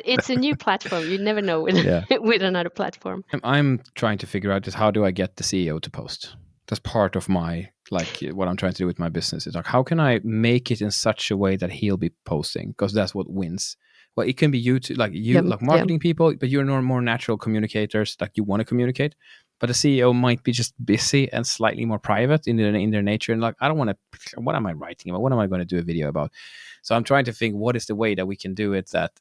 [SPEAKER 1] it's a new platform. You never know with
[SPEAKER 2] yeah.
[SPEAKER 1] with another platform.
[SPEAKER 2] I'm trying to figure out is how do I get the CEO to post? That's part of my what I'm trying to do with my business. Is like how can I make it in such a way that he'll be posting, because that's what wins. Well, it can be you to
[SPEAKER 1] Yeah,
[SPEAKER 2] like
[SPEAKER 1] yeah.
[SPEAKER 2] marketing people, but you're more natural communicators. Like you want to communicate, but the CEO might be just busy and slightly more private in their nature. And like I don't want to. What am I writing about? What am I going to do a video about? So I'm trying to think what is the way that we can do it that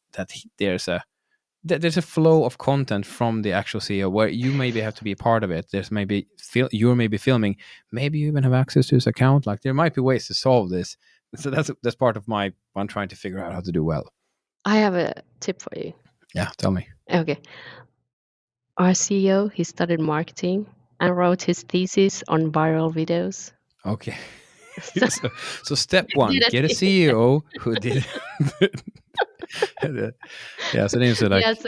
[SPEAKER 2] there's a flow of content from the actual CEO where you maybe have to be a part of it. There's maybe you're maybe filming, maybe you even have access to his account. Like there might be ways to solve this. So that's part of my I'm trying to figure out how to do well.
[SPEAKER 1] I have a tip for you.
[SPEAKER 2] Yeah, tell me.
[SPEAKER 1] Okay. Our CEO, he studied marketing and wrote his thesis on viral videos.
[SPEAKER 2] Okay.
[SPEAKER 1] So,
[SPEAKER 2] so step one,
[SPEAKER 1] did
[SPEAKER 2] get a
[SPEAKER 1] it.
[SPEAKER 2] CEO who did. Yeah, so then so
[SPEAKER 1] Yeah,
[SPEAKER 2] like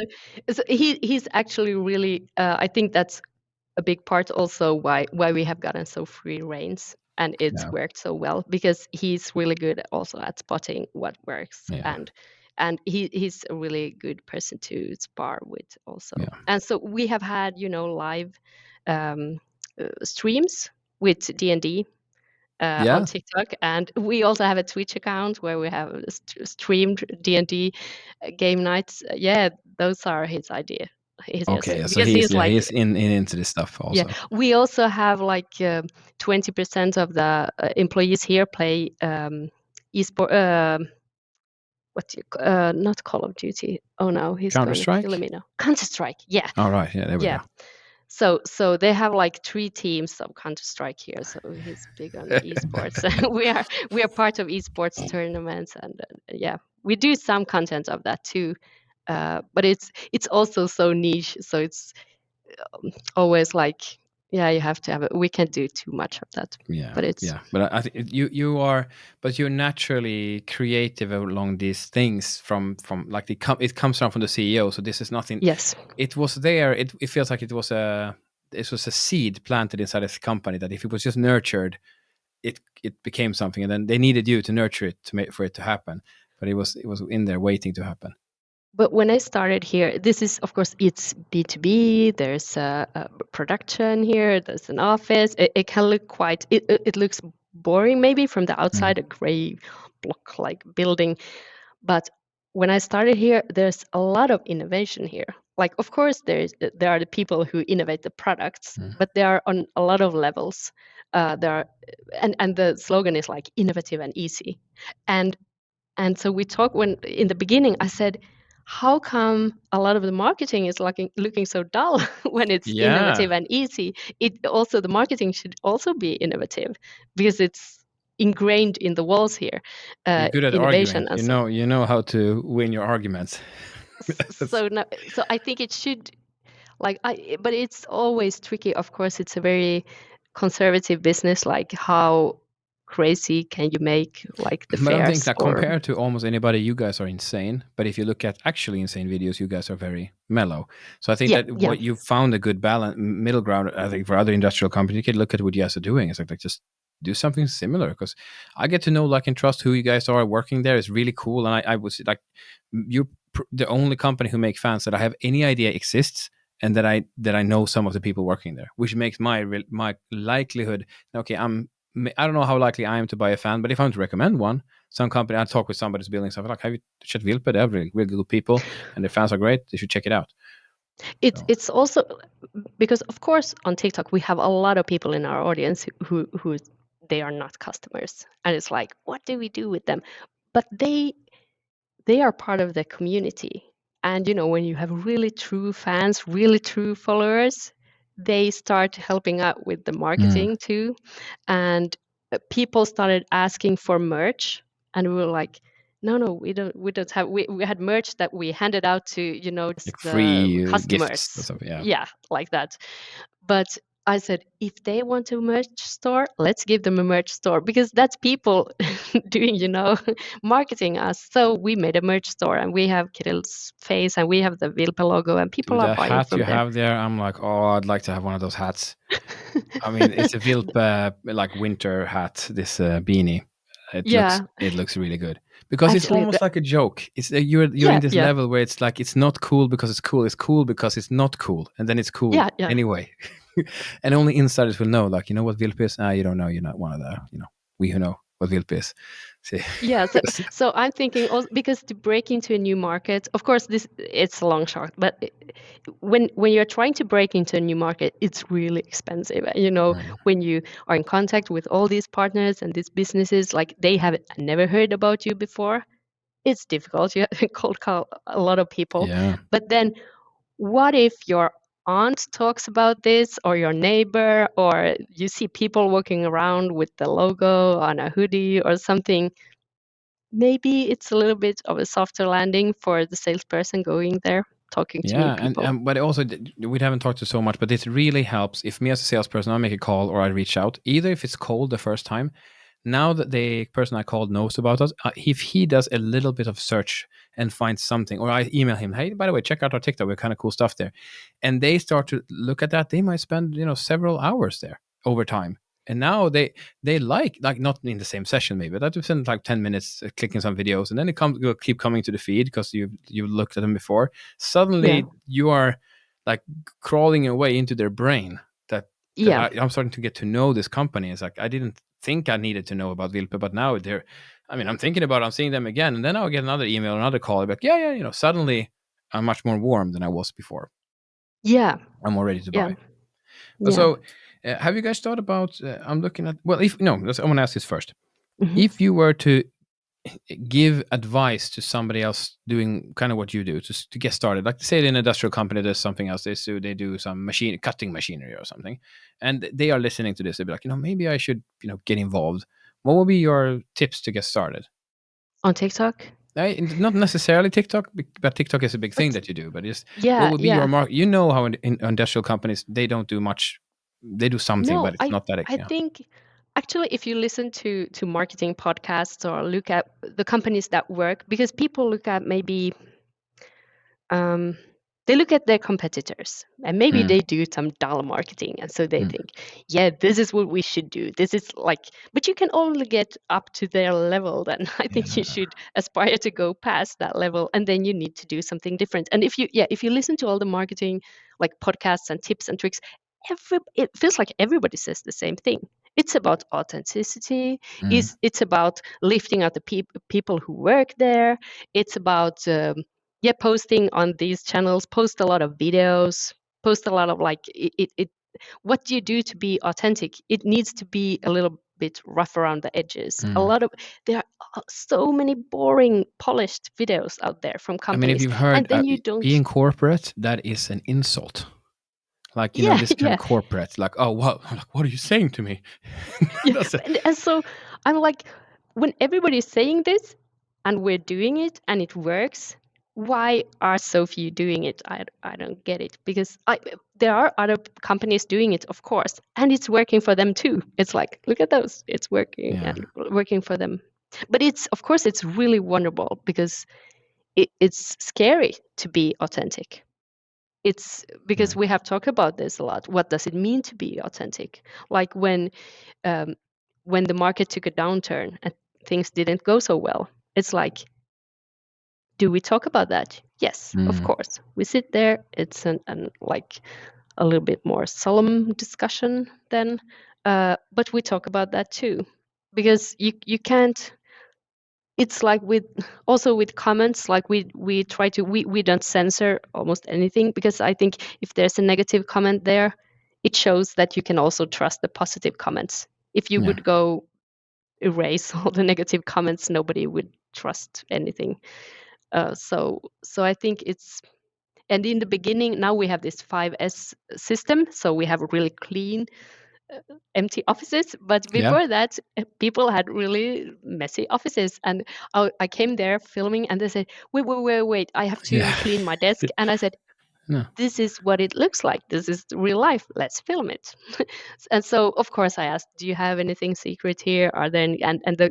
[SPEAKER 1] so he's actually really I think that's a big part also why we have gotten so free reins and it's
[SPEAKER 2] yeah,
[SPEAKER 1] worked so well, because he's really good also at spotting what works.
[SPEAKER 2] yeah.
[SPEAKER 1] And and he's a really good person to spar with also.
[SPEAKER 2] Yeah.
[SPEAKER 1] And so we have had, live um, streams with D&D on
[SPEAKER 2] Yeah.
[SPEAKER 1] TikTok, and we also have a Twitch account where we have streamed D&D game nights. Yeah, those are his idea. Yes,
[SPEAKER 2] Okay. So
[SPEAKER 1] because he's like,
[SPEAKER 2] he's in into this stuff
[SPEAKER 1] yeah.
[SPEAKER 2] also.
[SPEAKER 1] We also have like 20% of the employees here play esport. What do you, not Call of Duty. Oh no, he's
[SPEAKER 2] Counter
[SPEAKER 1] going to kill
[SPEAKER 2] Strike.
[SPEAKER 1] me now. Counter Strike. Yeah,
[SPEAKER 2] All right. Yeah. There we
[SPEAKER 1] yeah.
[SPEAKER 2] go.
[SPEAKER 1] So they have like 3 teams of Counter Strike here. So he's big on esports. we are part of esports tournaments, and yeah, we do some content of that too. But it's also so niche. So it's always like, yeah, you have to have it. We can't do too much of that.
[SPEAKER 2] Yeah,
[SPEAKER 1] But it's
[SPEAKER 2] yeah. But I think you are, but you're naturally creative along these things from like it comes from the CEO. So this is nothing.
[SPEAKER 1] yes.
[SPEAKER 2] It was there. It feels like it was a seed planted inside this company that if it was just nurtured, it became something, and then they needed you to nurture it to make for it to happen. But it was in there waiting to happen.
[SPEAKER 1] But when I started here, this is, of course, it's B2B. There's a production here. There's an office. It can look it looks boring maybe from the outside, a gray block-like building. But when I started here, there's a lot of innovation here. Like, of course, there are the people who innovate the products, but they are on a lot of levels. There are, and the slogan is like innovative and easy. And and so we talked when in the beginning, I said, how come a lot of the marketing is looking so dull when it's
[SPEAKER 2] Yeah,
[SPEAKER 1] innovative and easy? It also, the marketing should also be innovative because it's ingrained in the walls here,
[SPEAKER 2] you're good at arguing.
[SPEAKER 1] innovation and so.
[SPEAKER 2] You know how to win your arguments. That's-
[SPEAKER 1] So no, so I think it should but it's always tricky. Of course, it's a very conservative business. Like, how crazy can you make like the
[SPEAKER 2] But I think
[SPEAKER 1] fairs
[SPEAKER 2] that
[SPEAKER 1] or
[SPEAKER 2] compared to almost anybody, you guys are insane. But if you look at actually insane videos, you guys are very mellow. So I think
[SPEAKER 1] yeah,
[SPEAKER 2] that
[SPEAKER 1] yeah.
[SPEAKER 2] what you found a good balance, middle ground. I think for other industrial companies, you can look at what you guys are doing. It's like just do something similar because I get to know, like, and trust who you guys are working there. Is really cool, and I was like, you're the only company who make fans that I have any idea exists, and that I know some of the people working there, which makes my likelihood. Okay, I don't know how likely I am to buy a fan, but if I'm to recommend one, some company, I talk with somebody who's building something like, have you checked Vilpe? They're really good people, and their fans are great. They should check it out. So
[SPEAKER 1] It's also because, of course, on TikTok we have a lot of people in our audience who they are not customers, and it's like, what do we do with them? But they are part of the community, and when you have really true fans, really true followers, they start helping out with the marketing too, and people started asking for merch, and we were like, no, we don't have, we had merch that we handed out to just
[SPEAKER 2] like
[SPEAKER 1] the
[SPEAKER 2] free gifts or
[SPEAKER 1] customers,
[SPEAKER 2] something. Yeah,
[SPEAKER 1] yeah, like that. But I said, if they want a merch store, let's give them a merch store, because that's people doing, marketing us. So we made a merch store, and we have Kirill's face, and we have the Vilpa logo, and people
[SPEAKER 2] dude,
[SPEAKER 1] are
[SPEAKER 2] that
[SPEAKER 1] buying
[SPEAKER 2] hat
[SPEAKER 1] from
[SPEAKER 2] you
[SPEAKER 1] there.
[SPEAKER 2] have there, I'm like, oh, I'd like to have one of those hats. I mean, it's a Vilpe like winter hat. This beanie.
[SPEAKER 1] Yeah,
[SPEAKER 2] It looks really good because it's
[SPEAKER 1] actually,
[SPEAKER 2] almost like a joke. It's you're
[SPEAKER 1] yeah,
[SPEAKER 2] in this
[SPEAKER 1] yeah,
[SPEAKER 2] level where it's like it's not cool because it's cool. It's cool because it's not cool, and then it's cool
[SPEAKER 1] yeah, yeah.
[SPEAKER 2] anyway. And only insiders will know. Like, you know what Vilp is? Ah, you don't know. You're not one of the. We who know what Vilp is. See.
[SPEAKER 1] Yeah, so I'm thinking also, because to break into a new market, of course, it's a long shot, but when you're trying to break into a new market, it's really expensive. When you are in contact with all these partners and these businesses, like they have never heard about you before, it's difficult. You have to cold call a lot of people.
[SPEAKER 2] Yeah.
[SPEAKER 1] But then, what if your aunt talks about this, or your neighbor, or you see people walking around with the logo on a hoodie or something? Maybe it's a little bit of a softer landing for the salesperson going there, talking to new
[SPEAKER 2] Yeah, and,
[SPEAKER 1] people.
[SPEAKER 2] but also we haven't talked to so much, but it really helps if me as a salesperson I make a call or I reach out, either if it's cold the first time. Now that the person I called knows about us, if he does a little bit of search and finds something, or I email him, hey, by the way, check out our TikTok, we have kind of cool stuff there, and they start to look at that, they might spend several hours there over time. And now they like not in the same session maybe, but I've spent like 10 minutes clicking some videos, and then will keep coming to the feed because you looked at them before.
[SPEAKER 1] Yeah.
[SPEAKER 2] Suddenly you are like crawling away into their brain that
[SPEAKER 1] Yeah.
[SPEAKER 2] I'm starting to get to know this company. It's like I didn't think I needed to know about Vilpe, but now I'm thinking about I'm seeing them again, and then I'll get another email, another call. I'll be like, yeah, suddenly I'm much more warm than I was before.
[SPEAKER 1] Yeah.
[SPEAKER 2] I'm more ready to
[SPEAKER 1] Yeah.
[SPEAKER 2] buy.
[SPEAKER 1] Yeah.
[SPEAKER 2] So, have you guys thought about? I'm looking at. Well, if no, I want to ask this first.
[SPEAKER 1] Hmm.
[SPEAKER 2] If you were to give advice to somebody else doing kind of what you do to get started, like say an industrial company does something else, they do some cutting machinery or something, and they are listening to this, they'd be like, maybe I should, get involved. What would be your tips to get started?
[SPEAKER 1] On TikTok.
[SPEAKER 2] Not necessarily TikTok, but TikTok is a big thing
[SPEAKER 1] But
[SPEAKER 2] that you do. But just what
[SPEAKER 1] yeah,
[SPEAKER 2] would be your
[SPEAKER 1] yeah.
[SPEAKER 2] mark? How in industrial companies they don't do much. They do something,
[SPEAKER 1] No,
[SPEAKER 2] but it's not that.
[SPEAKER 1] I
[SPEAKER 2] Yeah.
[SPEAKER 1] think actually if you listen to marketing podcasts or look at the companies that work, because people look at maybe um, they look at their competitors and maybe
[SPEAKER 2] Mm,
[SPEAKER 1] they do some dull marketing, and so they
[SPEAKER 2] mm,
[SPEAKER 1] think, yeah, this is what we should do, this is like, but you can only get up to their level. Then I think you
[SPEAKER 2] yeah.
[SPEAKER 1] should aspire to go past that level, and then you need to do something different. And if you listen to all the marketing like podcasts and tips and tricks, it feels like everybody says the same thing. It's about authenticity.
[SPEAKER 2] Mm,
[SPEAKER 1] It's about lifting out the people who work there. It's about yeah, posting on these channels, post a lot of videos, post a lot of like what do you do to be authentic? It needs to be a little bit rough around the edges.
[SPEAKER 2] mm.
[SPEAKER 1] There are so many boring polished videos out there from
[SPEAKER 2] I mean, if
[SPEAKER 1] companies,
[SPEAKER 2] you've heard
[SPEAKER 1] and then you don't.
[SPEAKER 2] being corporate, that is an insult. Like
[SPEAKER 1] Yeah,
[SPEAKER 2] this kind
[SPEAKER 1] yeah.
[SPEAKER 2] of corporate. Like, oh, what are you saying to me?
[SPEAKER 1] Yeah,
[SPEAKER 2] That's it.
[SPEAKER 1] and so I'm like, when everybody's saying this and we're doing it and it works, why are so few doing it? I don't get it, because there are other companies doing it, of course, and it's working for them too. It's like, look at those, it's working
[SPEAKER 2] Yeah.
[SPEAKER 1] and working for them. But it's, of course, it's really wonderful because it's scary to be authentic. It's because
[SPEAKER 2] Mm.
[SPEAKER 1] we have talked about this a lot. What does it mean to be authentic? Like um, when the market took a downturn and things didn't go so well, it's like, do we talk about that? Yes, of
[SPEAKER 2] Mm.
[SPEAKER 1] course. We sit there. It's an like a little bit more solemn discussion then, but we talk about that too, because you can't. It's like with comments, like we try to we don't censor almost anything, because I think if there's a negative comment there, it shows that you can also trust the positive comments. If you
[SPEAKER 2] Yeah.
[SPEAKER 1] would go erase all the negative comments, nobody would trust anything. So I think it's, and in the beginning, now we have this 5S system, so we have really clean empty offices. But
[SPEAKER 2] Yeah.
[SPEAKER 1] before that, people had really messy offices, and I came there filming, and they said, wait, I have to
[SPEAKER 2] Yeah.
[SPEAKER 1] clean my desk. And I said,
[SPEAKER 2] No.
[SPEAKER 1] this is what it looks like. This is real life. Let's film it. And so, of course, I asked, do you have anything secret here? Are there any,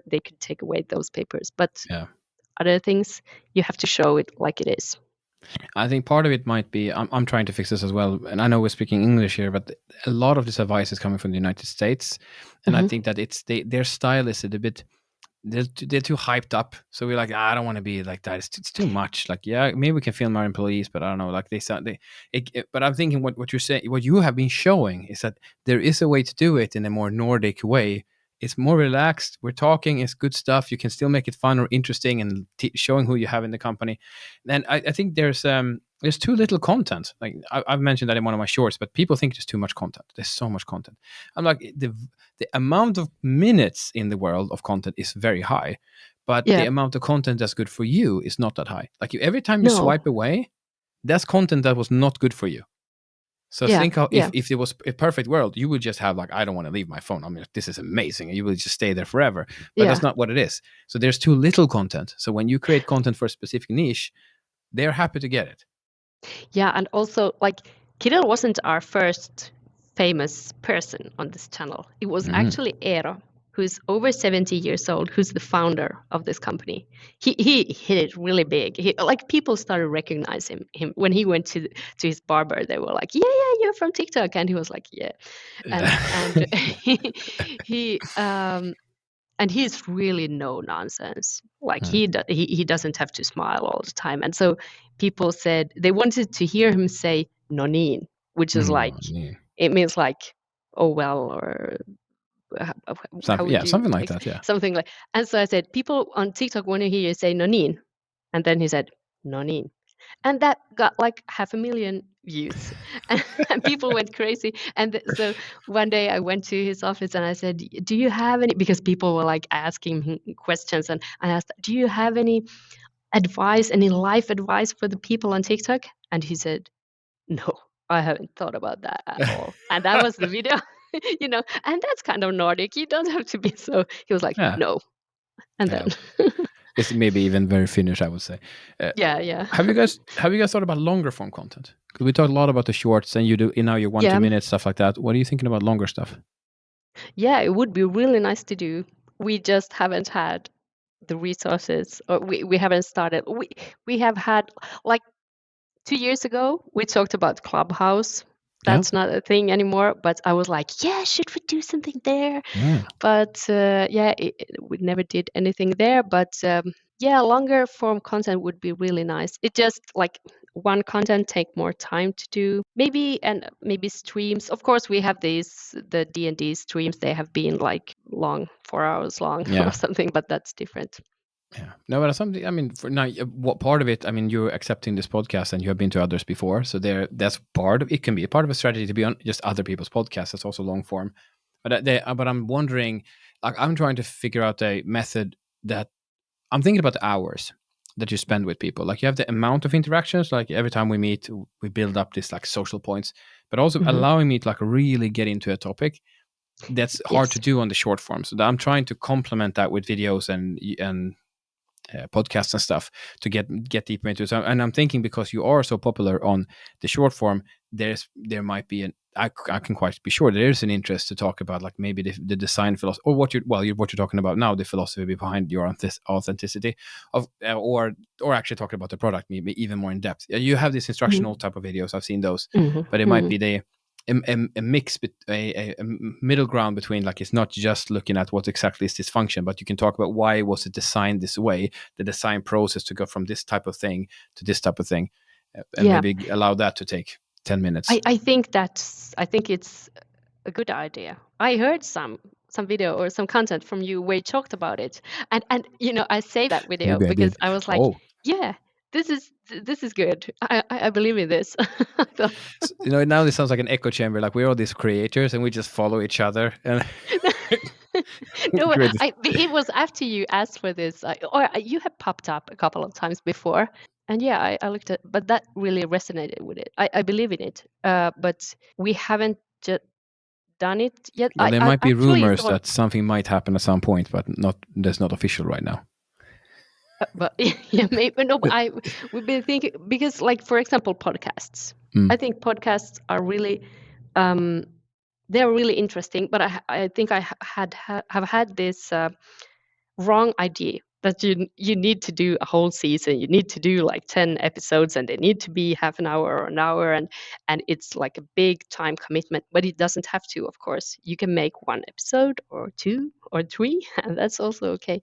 [SPEAKER 1] they could take away those papers. But
[SPEAKER 2] Yeah.
[SPEAKER 1] other things, you have to show it like it is.
[SPEAKER 2] I think part of it might be I'm trying to fix this as well, and I know we're speaking English here, but a lot of this advice is coming from the United States, and I
[SPEAKER 1] Hmm.
[SPEAKER 2] think that their style is a bit. They're too hyped up, so we're like, I don't want to be like that. It's too much. Like, yeah, maybe we can film our employees, but I don't know. Like they sound but I'm thinking what you're saying, what you have been showing is that there is a way to do it in a more Nordic way. It's more relaxed. We're talking. It's good stuff. You can still make it fun or interesting, and showing who you have in the company. And I think there's too little content. Like I've mentioned that in one of my shorts, but people think there's too much content. There's so much content. I'm like the amount of minutes in the world of content is very high, but the
[SPEAKER 1] Yeah.
[SPEAKER 2] amount of content that's good for you is not that high. Like every time you
[SPEAKER 1] No.
[SPEAKER 2] swipe away, that's content that was not good for you. So
[SPEAKER 1] Yeah.
[SPEAKER 2] think how
[SPEAKER 1] Yeah.
[SPEAKER 2] if it was a perfect world, you would just have like, I don't want to leave my phone. I mean, this is amazing, and you will just stay there forever. But
[SPEAKER 1] Yeah.
[SPEAKER 2] that's not what it is. So there's too little content. So when you create content for a specific niche, they're happy to get it.
[SPEAKER 1] Yeah. And also, like, Kirill wasn't our first famous person on this channel. It was
[SPEAKER 2] Mm.
[SPEAKER 1] actually Eero. who's over 70 years old, who's the founder of this company. He hit it really big. Like people started recognizing him when he went to his barber. They were like, "Yeah, you're from TikTok," and he was like, "Yeah," and he and he's really no nonsense. Like he doesn't have to smile all the time. And so people said they wanted to hear him say "nonin," which is like it means like "oh well," or how would you
[SPEAKER 2] something like that, yeah.
[SPEAKER 1] something like. And so I said, people on TikTok want to hear you say "nonin," and then he said "nonin." And that got like 500,000 views, and people went crazy. And so one day I went to his office and I said, "Do you have any?" Because people were like asking him questions, and I asked, "Do you have any advice, any life advice for the people on TikTok?" And he said, "No, I haven't thought about that at all." And that was the video, And that's kind of Nordic. You don't have to be so. He was like,
[SPEAKER 2] Yeah.
[SPEAKER 1] "No," and
[SPEAKER 2] Yeah.
[SPEAKER 1] then.
[SPEAKER 2] It's maybe even very Finnish, I would say.
[SPEAKER 1] Yeah.
[SPEAKER 2] Have you guys thought about longer form content? Because we talked a lot about the shorts, and you do now your 1-2
[SPEAKER 1] Yeah.
[SPEAKER 2] minutes stuff like that. What are you thinking about longer stuff?
[SPEAKER 1] Yeah, it would be really nice to do. We just haven't had the resources, or we haven't started. We have had, like, 2 years ago, we talked about Clubhouse.
[SPEAKER 2] Yeah.
[SPEAKER 1] That's not a thing anymore, but I was like, "Yeah, should we do something there?"
[SPEAKER 2] Yeah.
[SPEAKER 1] But we never did anything there. But yeah, longer form content would be really nice. It just like one content take more time to do. Maybe streams. Of course, we have the D&D streams. They have been like long, 4 hours long
[SPEAKER 2] Yeah.
[SPEAKER 1] or something, but that's different.
[SPEAKER 2] Yeah. No, but something. I mean, for now, what part of it? I mean, you're accepting this podcast, and you have been to others before, so that's part of it. Can be a part of a strategy to be on just other people's podcasts. That's also long form. But I'm wondering, like, I'm trying to figure out a method that I'm thinking about the hours that you spend with people. Like, you have the amount of interactions. Like, every time we meet, we build up this like social points, but also allowing me to like really get into a topic. That's hard to do on the short form. So I'm trying to complement that with videos and podcasts and stuff to get deeper into it. So, and I'm thinking, because you are so popular on the short form, there might be I can quite be sure there is an interest to talk about, like, maybe the design philosophy, or what you're talking about now, the philosophy behind your authenticity of, or actually talking about the product, maybe even more in depth. You have these instructional type of videos. I've seen those, but it might be a mix, a middle ground between, like, it's not just looking at what exactly is this function, but you can talk about why was it designed this way, the design process to go from this type of thing to this type of thing, and maybe allow that to take 10 minutes.
[SPEAKER 1] I think it's a good idea. I heard some video or some content from you where you talked about it, and I saved that video
[SPEAKER 2] Maybe I
[SPEAKER 1] because
[SPEAKER 2] did.
[SPEAKER 1] I was like, yeah, this is good. I believe in this.
[SPEAKER 2] Now this sounds like an echo chamber. Like, we're all these creators and we just follow each other. And
[SPEAKER 1] No, it was after you asked for this, or you had popped up a couple of times before, and yeah, I looked at, but that really resonated with it. I believe in it, but we haven't just done it yet.
[SPEAKER 2] Well, there
[SPEAKER 1] I
[SPEAKER 2] might be
[SPEAKER 1] actually
[SPEAKER 2] rumors
[SPEAKER 1] thought,
[SPEAKER 2] that something might happen at some point, but that's not official right now.
[SPEAKER 1] but yeah, maybe no. But we've been thinking, because, like, for example, podcasts. I think podcasts are really, they're really interesting. But I think I have had this wrong idea that you need to do a whole season. You need to do like 10 episodes, and they need to be half an hour or an hour, and it's like a big time commitment. But it doesn't have to. Of course, you can make 1 episode or 2 or 3, and that's also okay.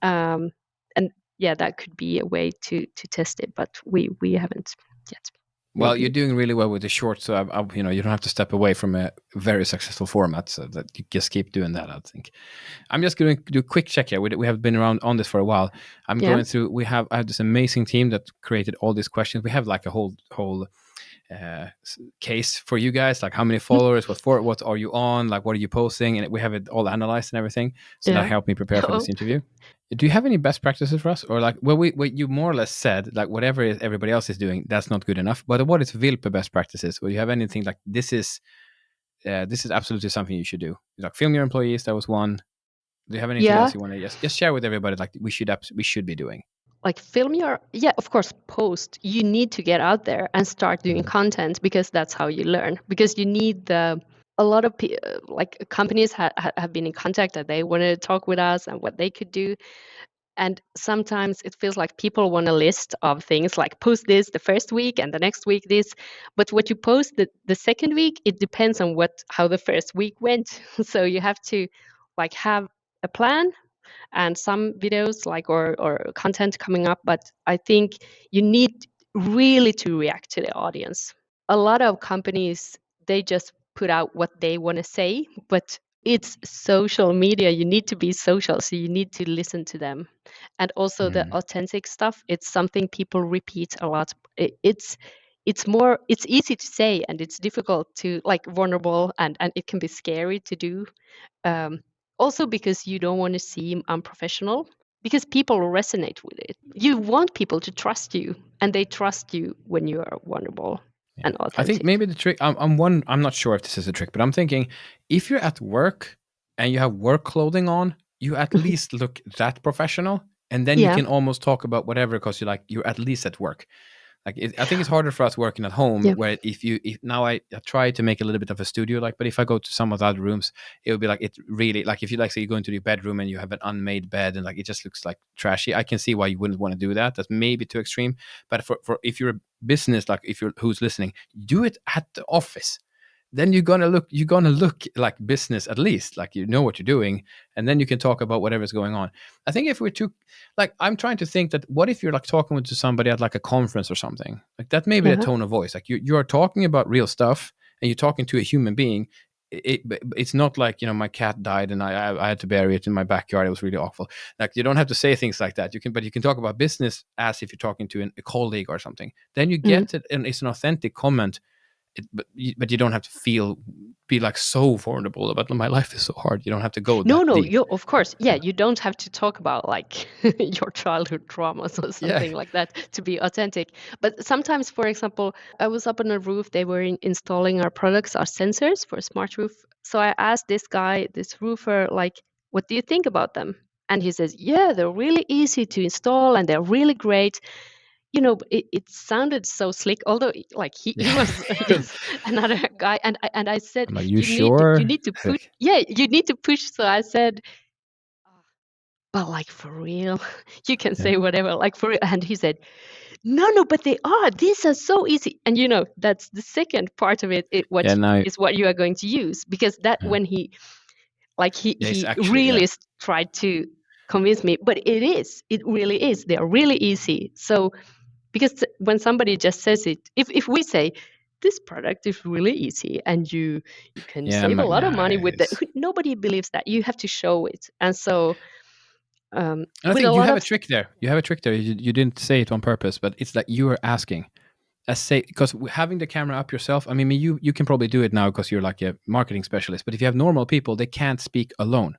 [SPEAKER 1] And yeah, that could be a way to test it, but we haven't yet.
[SPEAKER 2] Well, you're doing really well with the short, so you don't have to step away from a very successful format, so that you just keep doing that, I think. I'm just going to do a quick check here. We have been around on this for a while. I'm going through. I have this amazing team that created all these questions. We have like a whole case for you guys, like how many followers, what are you on, like what are you posting, and we have it all analyzed and everything. So that helped me prepare for this interview. Do you have any best practices for us, or like, well, you more or less said, like, whatever everybody else is doing, that's not good enough. But what is Vilpe best practices? Or you have anything like this is absolutely something you should do? Like, film your employees. That was one. Do you have anything else you want to just share with everybody? Like, we should be doing.
[SPEAKER 1] Like, film your, of course, post. You need to get out there and start doing content, because that's how you learn. Because you need the a lot of like companies have been in contact that they wanted to talk with us and what they could do. And sometimes it feels like people want a list of things like post this the first week and the next week this. But what you post the second week, it depends on how the first week went. So you have to like have a plan and some videos like or content coming up. But I think you need really to react to the audience. A lot of companies, they just put out what they want to say, but it's social media. You need to be social, so you need to listen to them. And also the authentic stuff, it's something people repeat a lot. It's easy to say and it's difficult to like vulnerable, and it can be scary to do. Also because you don't want to seem unprofessional, because people resonate with it. You want people to trust you, and they trust you when you are vulnerable and
[SPEAKER 2] I think
[SPEAKER 1] authentic.
[SPEAKER 2] maybe the trick. I'm not sure if this is a trick, but I'm thinking if you're at work and you have work clothing on, you at least look that professional, and then you
[SPEAKER 1] Yeah,
[SPEAKER 2] can almost talk about whatever because you're at least at work. Like I think it's harder for us working at home.
[SPEAKER 1] yeah.
[SPEAKER 2] Where if now I try to make a little bit of a studio, like, but if I go to some of the other rooms, it would be like it really like if you like say you go into your bedroom and you have an unmade bed and like it just looks like trashy. I can see why you wouldn't want to do that. That's maybe too extreme. But for if you're a business, like if you're who's listening, do it at the office. Then you're gonna look like business, at least like you know what you're doing, and then you can talk about whatever's going on. I think if we're too like I'm trying to think that what if you're like talking to somebody at like a conference or something, like that may be the
[SPEAKER 1] Yeah.
[SPEAKER 2] tone of voice, like you are talking about real stuff and you're talking to a human being. It's not like my cat died and I had to bury it in my backyard. It was really awful. Like you don't have to say things like that. But you can talk about business as if you're talking to a colleague or something. Then you
[SPEAKER 1] Mm.
[SPEAKER 2] get it, and it's an authentic comment. But you don't have to be like so vulnerable about my life is so hard. You don't have to go
[SPEAKER 1] No,
[SPEAKER 2] that
[SPEAKER 1] no,
[SPEAKER 2] deep.
[SPEAKER 1] you of course, yeah,
[SPEAKER 2] Yeah.
[SPEAKER 1] you don't have to talk about like your childhood traumas or
[SPEAKER 2] Yeah.
[SPEAKER 1] something like that to be authentic. But sometimes, for example, I was up on a roof. They were installing our products, our sensors for a smart roof. So I asked this guy, this roofer, like, what do you think about them? And he says, yeah, they're really easy to install and they're really great. It sounded so slick, although like he
[SPEAKER 2] Yeah.
[SPEAKER 1] was just another guy. And I said,
[SPEAKER 2] I'm like, you
[SPEAKER 1] you
[SPEAKER 2] sure?
[SPEAKER 1] need to put, yeah, you need to push. So I said, "Ah, but like for real, you can
[SPEAKER 2] Yeah.
[SPEAKER 1] say whatever, like for real." And he said, no, but these are so easy. And that's the second part of it,
[SPEAKER 2] Yeah. Now.
[SPEAKER 1] what you are going to use, because that
[SPEAKER 2] Yeah.
[SPEAKER 1] when he like
[SPEAKER 2] Yeah. It's
[SPEAKER 1] he
[SPEAKER 2] actually.
[SPEAKER 1] really
[SPEAKER 2] Yeah.
[SPEAKER 1] tried to convince me, but it really is, they are really easy. So because when somebody just says it, if we say this product is really easy and you can
[SPEAKER 2] Yeah.
[SPEAKER 1] save a lot of
[SPEAKER 2] Nah,
[SPEAKER 1] money with that,
[SPEAKER 2] it's.
[SPEAKER 1] nobody believes that. You have to show it. And so
[SPEAKER 2] And I
[SPEAKER 1] with a
[SPEAKER 2] think you
[SPEAKER 1] lot
[SPEAKER 2] have
[SPEAKER 1] of
[SPEAKER 2] a trick there. You have a trick there. You didn't say it on purpose, but it's that you are asking. As say because having the camera up yourself. I mean, you can probably do it now because you're like a marketing specialist. But if you have normal people, they can't speak alone.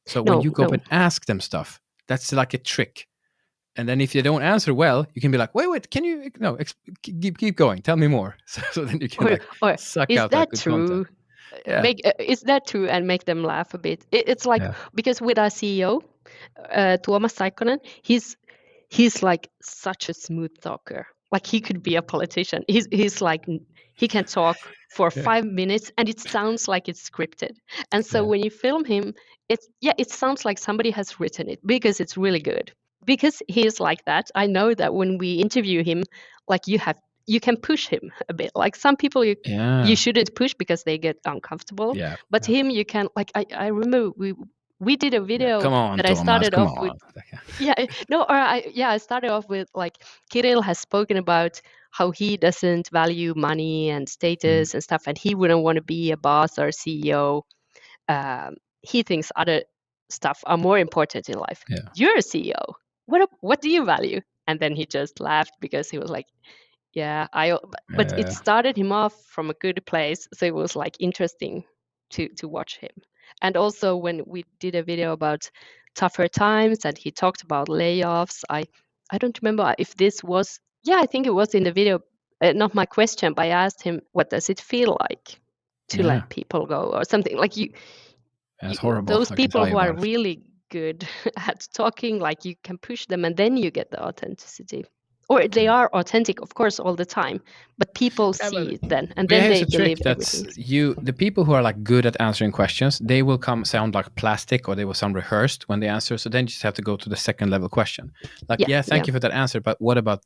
[SPEAKER 2] So when
[SPEAKER 1] no,
[SPEAKER 2] you go up
[SPEAKER 1] no,
[SPEAKER 2] and ask them stuff, that's like a trick. And then if you don't answer well, you can be like, wait, can you no keep going, tell me more. So then you can like
[SPEAKER 1] or
[SPEAKER 2] suck
[SPEAKER 1] is
[SPEAKER 2] out that
[SPEAKER 1] that
[SPEAKER 2] good content.
[SPEAKER 1] true?
[SPEAKER 2] Yeah.
[SPEAKER 1] Make Is that true, and make them laugh a bit. It's like,
[SPEAKER 2] Yeah.
[SPEAKER 1] because with our CEO, Tuomas Saikkonen, he's like such a smooth talker. Like he could be a politician. He's like, he can talk for
[SPEAKER 2] Yeah.
[SPEAKER 1] 5 minutes and it sounds like it's scripted. And so
[SPEAKER 2] Yeah.
[SPEAKER 1] when you film him, it sounds like somebody has written it, because it's really good. Because he's like that, I know that when we interview him, like you can push him a bit. Like some people you
[SPEAKER 2] Yeah.
[SPEAKER 1] shouldn't push because they get uncomfortable.
[SPEAKER 2] Yeah.
[SPEAKER 1] But
[SPEAKER 2] Yeah.
[SPEAKER 1] him, you can, like, I remember we did a
[SPEAKER 2] Yeah.
[SPEAKER 1] video
[SPEAKER 2] Come on,
[SPEAKER 1] that I
[SPEAKER 2] Thomas.
[SPEAKER 1] started
[SPEAKER 2] Come
[SPEAKER 1] off with.
[SPEAKER 2] on.
[SPEAKER 1] Yeah, no, or I started off with like, Kirill has spoken about how he doesn't value money and
[SPEAKER 2] Mm,
[SPEAKER 1] status and stuff, and he wouldn't want to be a boss or CEO. He thinks other stuff are more important in life.
[SPEAKER 2] yeah.
[SPEAKER 1] You're a CEO. What do you value? And then he just laughed because he was like, yeah, but it
[SPEAKER 2] Yeah.
[SPEAKER 1] started him off from a good place, so it was like interesting to watch him. And also when we did a video about tougher times and he talked about layoffs, I don't remember if this was, yeah, I think it was in the video, not my question, but I asked him, what does it feel like to
[SPEAKER 2] Yeah.
[SPEAKER 1] let people go or something, like
[SPEAKER 2] That's horrible.
[SPEAKER 1] those
[SPEAKER 2] I can
[SPEAKER 1] people
[SPEAKER 2] tell you
[SPEAKER 1] who are
[SPEAKER 2] about it.
[SPEAKER 1] really good at talking, like you can push them and then you get the authenticity. or they are authentic, of course, all the time, but people
[SPEAKER 2] Yeah,
[SPEAKER 1] see it then, and
[SPEAKER 2] but
[SPEAKER 1] then
[SPEAKER 2] here's
[SPEAKER 1] they
[SPEAKER 2] a trick.
[SPEAKER 1] believe
[SPEAKER 2] That's
[SPEAKER 1] everything.
[SPEAKER 2] the people who are like good at answering questions, they will sound like plastic, or they will sound rehearsed when they answer. So then you just have to go to the second level question. Like,
[SPEAKER 1] Yeah,
[SPEAKER 2] yeah,
[SPEAKER 1] yeah,
[SPEAKER 2] thank you for that answer, but what about,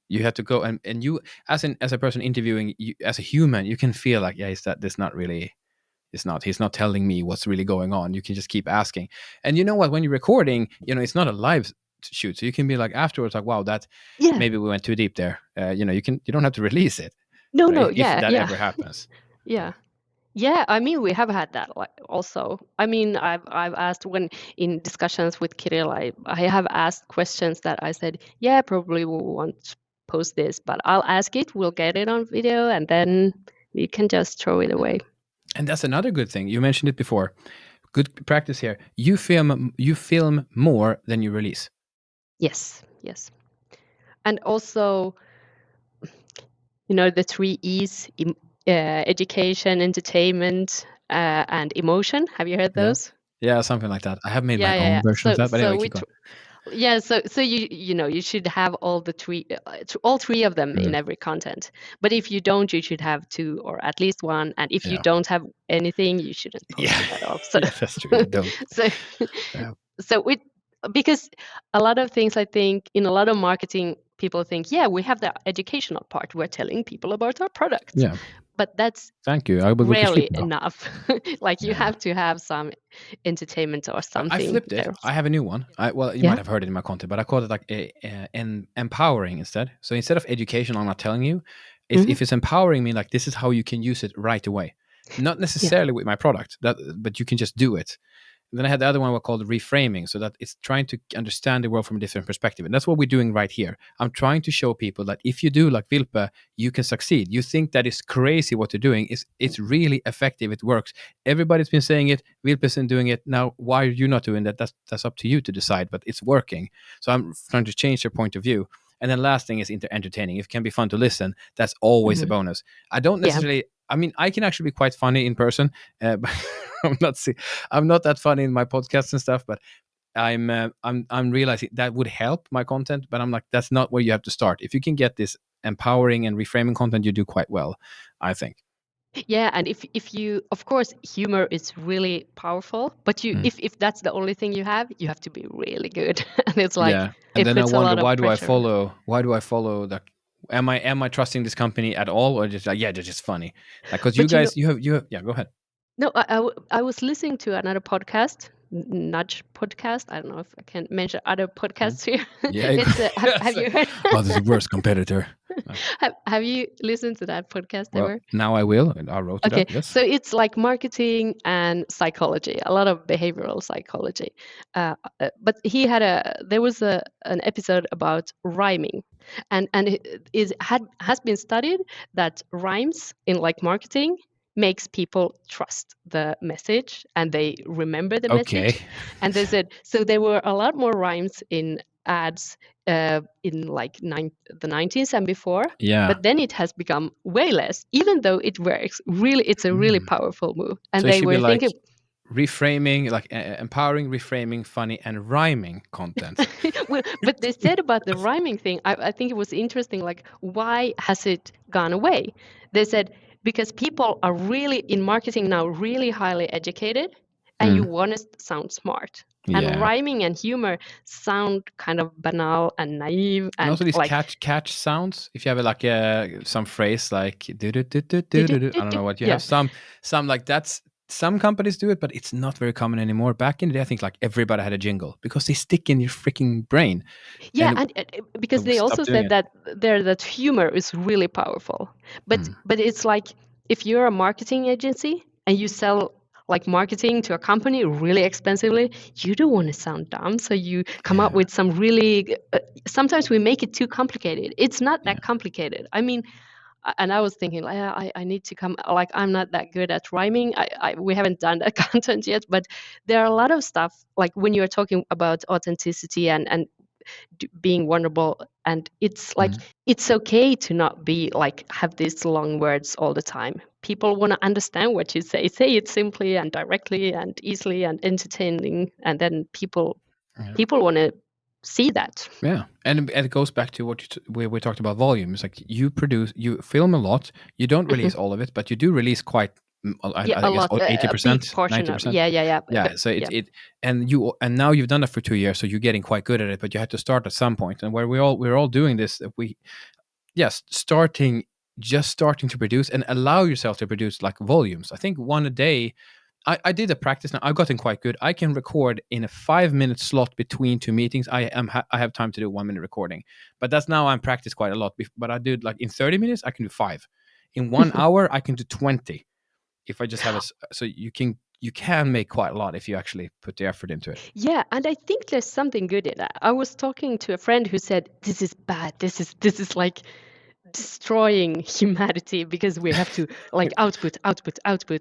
[SPEAKER 2] you have to go and you, as a person interviewing you, as a human, you can feel like, yeah, is that this not really, he's not telling me what's really going on. You can just keep asking. And you know what, when you're recording, it's not a live shoot, so you can be like afterwards like, wow, that
[SPEAKER 1] yeah.
[SPEAKER 2] maybe we went too deep there. You don't have to release it,
[SPEAKER 1] No,
[SPEAKER 2] right?
[SPEAKER 1] no,
[SPEAKER 2] If
[SPEAKER 1] yeah,
[SPEAKER 2] that
[SPEAKER 1] yeah,
[SPEAKER 2] ever happens.
[SPEAKER 1] yeah. Yeah, I mean, we have had that also. I mean, I've asked when in discussions with Kirill, I have asked questions that I said, yeah, probably we won't post this, but I'll ask it. We'll get it on video, and then we can just throw it away.
[SPEAKER 2] And that's another good thing. You mentioned it before. Good practice here. You film more than you release.
[SPEAKER 1] Yes, yes, and also, the three E's: education, entertainment, and emotion. Have you heard
[SPEAKER 2] Yeah.
[SPEAKER 1] those?
[SPEAKER 2] Yeah, something like that. I have made my
[SPEAKER 1] Yeah, yeah,
[SPEAKER 2] own
[SPEAKER 1] yeah.
[SPEAKER 2] version of
[SPEAKER 1] So,
[SPEAKER 2] that, but
[SPEAKER 1] so
[SPEAKER 2] anyway,
[SPEAKER 1] we
[SPEAKER 2] keep going.
[SPEAKER 1] Yeah, so you should have all three of them in
[SPEAKER 2] Mm,
[SPEAKER 1] every content. But if you don't, you should have two or at least one. And if you
[SPEAKER 2] yeah.
[SPEAKER 1] don't have anything, you shouldn't
[SPEAKER 2] Yeah.
[SPEAKER 1] post it at all. So,
[SPEAKER 2] Yeah, that's true. You don't.
[SPEAKER 1] so,
[SPEAKER 2] Yeah.
[SPEAKER 1] so because a lot of things, I think, in a lot of marketing, people think, yeah, we have the educational part. We're telling people about our products,
[SPEAKER 2] Yeah.
[SPEAKER 1] but that's
[SPEAKER 2] Thank you. I will go to sleep
[SPEAKER 1] rarely
[SPEAKER 2] now.
[SPEAKER 1] enough. Like you
[SPEAKER 2] Yeah.
[SPEAKER 1] have to have some entertainment or
[SPEAKER 2] I
[SPEAKER 1] something
[SPEAKER 2] flipped it.
[SPEAKER 1] there.
[SPEAKER 2] I have a new one. Well, you might
[SPEAKER 1] Yeah.
[SPEAKER 2] have heard it in my content, but I called it like empowering instead. So instead of education, I'm not telling you.
[SPEAKER 1] Hmm.
[SPEAKER 2] If it's empowering me, like this is how you can use it right away. Not
[SPEAKER 1] Yeah.
[SPEAKER 2] necessarily with my product, but you can just do it. And then I had the other one called reframing, so that it's trying to understand the world from a different perspective. And that's what we're doing right here. I'm trying to show people that if you do like Vilpa, you can succeed. You think that is crazy what you're doing. It's really effective. It works. Everybody's been saying it. Vilpa's been doing it. Now, why are you not doing that? That's up to you to decide, but it's working. So I'm trying to change their point of view. And then last thing is entertaining. If it can be fun to listen, that's always a
[SPEAKER 1] Hmm.
[SPEAKER 2] bonus. I don't
[SPEAKER 1] Yeah.
[SPEAKER 2] necessarily. I mean, I can actually be quite funny in person, but I'm not. I'm not that funny in my podcasts and stuff. But I'm realizing that would help my content. But I'm like, that's not where you have to start. If you can get this empowering and reframing content, you do quite well, I think.
[SPEAKER 1] Yeah, and if you, of course, humor is really powerful, but
[SPEAKER 2] Mm.
[SPEAKER 1] if that's the only thing you have to be really good. And it's like
[SPEAKER 2] Yeah, and
[SPEAKER 1] it
[SPEAKER 2] then I
[SPEAKER 1] puts a
[SPEAKER 2] wonder,
[SPEAKER 1] lot of
[SPEAKER 2] why do I
[SPEAKER 1] pressure.
[SPEAKER 2] follow? Why do I follow the? Am I trusting this company at all, or just like, yeah, they're just funny? Like, because you
[SPEAKER 1] But
[SPEAKER 2] guys, you have, yeah, go ahead.
[SPEAKER 1] no, I was listening to another podcast, Nudge podcast. I don't know if I can mention other
[SPEAKER 2] Mm.
[SPEAKER 1] podcasts here.
[SPEAKER 2] Yeah,
[SPEAKER 1] It's have
[SPEAKER 2] Say,
[SPEAKER 1] you heard?
[SPEAKER 2] oh, this is the worst competitor.
[SPEAKER 1] Have you listened to that podcast
[SPEAKER 2] Well,
[SPEAKER 1] ever?
[SPEAKER 2] now I will, and I wrote it
[SPEAKER 1] Okay,
[SPEAKER 2] up. Yes.
[SPEAKER 1] so it's like marketing and psychology, a lot of behavioral psychology. But there was an episode about rhyming, and it has been studied that rhymes in like marketing makes people trust the message and they remember the
[SPEAKER 2] Okay.
[SPEAKER 1] message. And they said so there were a lot more rhymes in ads in like the 90s and before,
[SPEAKER 2] Yeah.
[SPEAKER 1] but then it has become way less, even though it works. Really, it's a really
[SPEAKER 2] Mm.
[SPEAKER 1] powerful move. And
[SPEAKER 2] So it
[SPEAKER 1] they
[SPEAKER 2] should be
[SPEAKER 1] were
[SPEAKER 2] like
[SPEAKER 1] thinking,
[SPEAKER 2] reframing, like empowering, reframing, funny, and rhyming content.
[SPEAKER 1] well, but they said about the rhyming thing, I think it was interesting. Like, why has it gone away? They said, because people are really in marketing now, really highly educated, and you
[SPEAKER 2] Mm.
[SPEAKER 1] want to sound smart. And
[SPEAKER 2] Yeah.
[SPEAKER 1] rhyming and humor sound kind of banal and naive
[SPEAKER 2] And
[SPEAKER 1] and
[SPEAKER 2] also these
[SPEAKER 1] like,
[SPEAKER 2] catch sounds. If you have like some phrase like do do do do do do, I don't know what you
[SPEAKER 1] yeah.
[SPEAKER 2] have, some like that's, some companies do it, but it's not very common anymore. Back in the day, I think like everybody had a jingle because they stick in your freaking brain,
[SPEAKER 1] Yeah,
[SPEAKER 2] and
[SPEAKER 1] and because
[SPEAKER 2] we
[SPEAKER 1] they also
[SPEAKER 2] stopped doing
[SPEAKER 1] said
[SPEAKER 2] it.
[SPEAKER 1] that humor is really powerful. But
[SPEAKER 2] Mm.
[SPEAKER 1] it's like if you're a marketing agency and you sell like marketing to a company really expensively, you don't want to sound dumb, so you come up
[SPEAKER 2] Yeah.
[SPEAKER 1] with some really. Sometimes we make it too complicated. It's not
[SPEAKER 2] Yeah.
[SPEAKER 1] that complicated. I mean, and I was thinking, like, I need to come. Like, I'm not that good at rhyming. We haven't done that content yet, but there are a lot of stuff. Like when you are talking about authenticity and being vulnerable, and it's like
[SPEAKER 2] Mm.
[SPEAKER 1] it's okay to not be like have these long words all the time. People want to understand what you say it simply and directly and easily and entertaining, and then people
[SPEAKER 2] Yeah.
[SPEAKER 1] want to see that.
[SPEAKER 2] Yeah, and it goes back to what we talked about volume. It's like you film a lot, you don't
[SPEAKER 1] Mhm.
[SPEAKER 2] release all of it, but you do release quite.
[SPEAKER 1] Yeah,
[SPEAKER 2] I
[SPEAKER 1] a
[SPEAKER 2] guess
[SPEAKER 1] lot, a big
[SPEAKER 2] 80%,
[SPEAKER 1] portion of
[SPEAKER 2] 90%.
[SPEAKER 1] yeah.
[SPEAKER 2] Yeah,
[SPEAKER 1] But
[SPEAKER 2] so
[SPEAKER 1] yeah,
[SPEAKER 2] and now you've done that for 2 years, so you're getting quite good at it. But you had to start at some point, and where we're all doing this, yes, starting to produce and allow yourself to produce like volumes. I think one a day. I did a practice now. I've gotten quite good. I can record in a 5 minute slot between two meetings. I have time to do 1 minute recording, but that's now I'm practiced quite a lot. But I did like in 30 minutes I can do 5. In 1 hour I can do 20. If I just have so you can make quite a lot if you actually put the effort into it.
[SPEAKER 1] yeah. And I think there's something good in that. I was talking to a friend who said, "This is bad. This is like destroying humanity because we have to like output,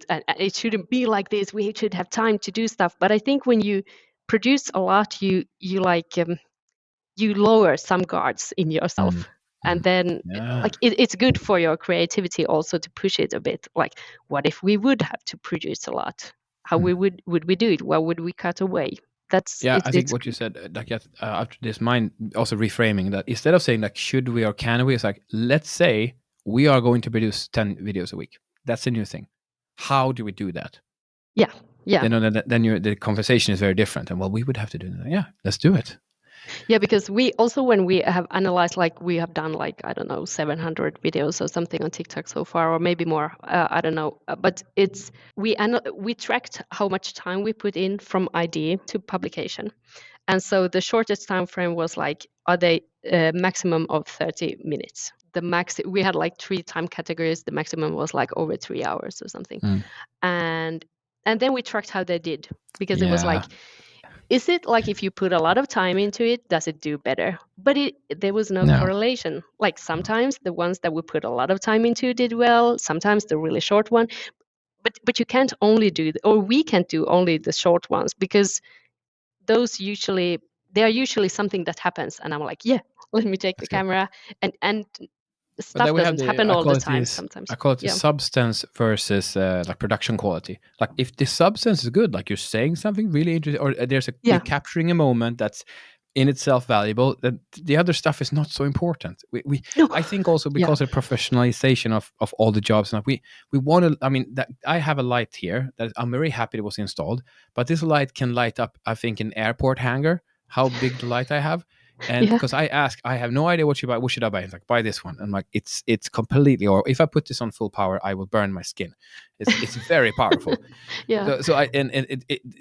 [SPEAKER 1] and it shouldn't be like this. We should have time to do stuff." But I think when you produce a lot, you like you lower some guards in
[SPEAKER 2] Mm,
[SPEAKER 1] yourself, and
[SPEAKER 2] mm.
[SPEAKER 1] then
[SPEAKER 2] Yeah.
[SPEAKER 1] like it's good for your creativity also to push it a bit. Like, what if we would have to produce a lot? How
[SPEAKER 2] Mm.
[SPEAKER 1] would we do it? What would we cut away? That's
[SPEAKER 2] Yeah,
[SPEAKER 1] it.
[SPEAKER 2] I think
[SPEAKER 1] It's
[SPEAKER 2] what you said, like after this, mind also reframing that instead of saying like should we or can we, it's like let's say we are going to produce 10 videos a week. That's a new thing. How do we do that?
[SPEAKER 1] yeah, yeah.
[SPEAKER 2] Then the conversation is very different. And well, we would have to do that. Yeah, let's do it.
[SPEAKER 1] Yeah, because we also, when we have analyzed, like we have done like, I don't know, 700 videos or something on TikTok so far, or maybe more, I don't know. But it's, we tracked how much time we put in from idea to publication. And so the shortest time frame was like, are they maximum of 30 minutes? The max, we had like 3 time categories. The maximum was like over 3 hours or something.
[SPEAKER 2] Mm.
[SPEAKER 1] And then we tracked how they did, because it was
[SPEAKER 2] Yeah.
[SPEAKER 1] like, is it like if you put a lot of time into it, does it do better? But there was no
[SPEAKER 2] No.
[SPEAKER 1] correlation. Like sometimes the ones that we put a lot of time into did well, sometimes the really short one. But you can't only do, or we can't do only the short ones, because those usually, they are usually something that happens, and I'm like, yeah, let me take the
[SPEAKER 2] That's good.
[SPEAKER 1] camera, and
[SPEAKER 2] But then
[SPEAKER 1] stuff
[SPEAKER 2] we have
[SPEAKER 1] doesn't
[SPEAKER 2] the
[SPEAKER 1] happen all the time sometimes.
[SPEAKER 2] I call it the
[SPEAKER 1] Yeah,
[SPEAKER 2] substance versus like production quality. Like if the substance is good, like you're saying something really interesting, or you're
[SPEAKER 1] yeah,
[SPEAKER 2] capturing a moment that's in itself valuable, then the other stuff is not so important.
[SPEAKER 1] no,
[SPEAKER 2] I think also
[SPEAKER 1] yeah,
[SPEAKER 2] because of professionalization of all the jobs, and we want to. I mean, that I have a light here that I'm very happy it was installed, but this light can light up, I think, an airport hangar. How big the light I have. And
[SPEAKER 1] yeah,
[SPEAKER 2] because I ask, I have no idea what you buy. What should I buy? It's like buy this one. And like it's completely. Or if I put this on full power, I will burn my skin. It's very powerful.
[SPEAKER 1] yeah,
[SPEAKER 2] So I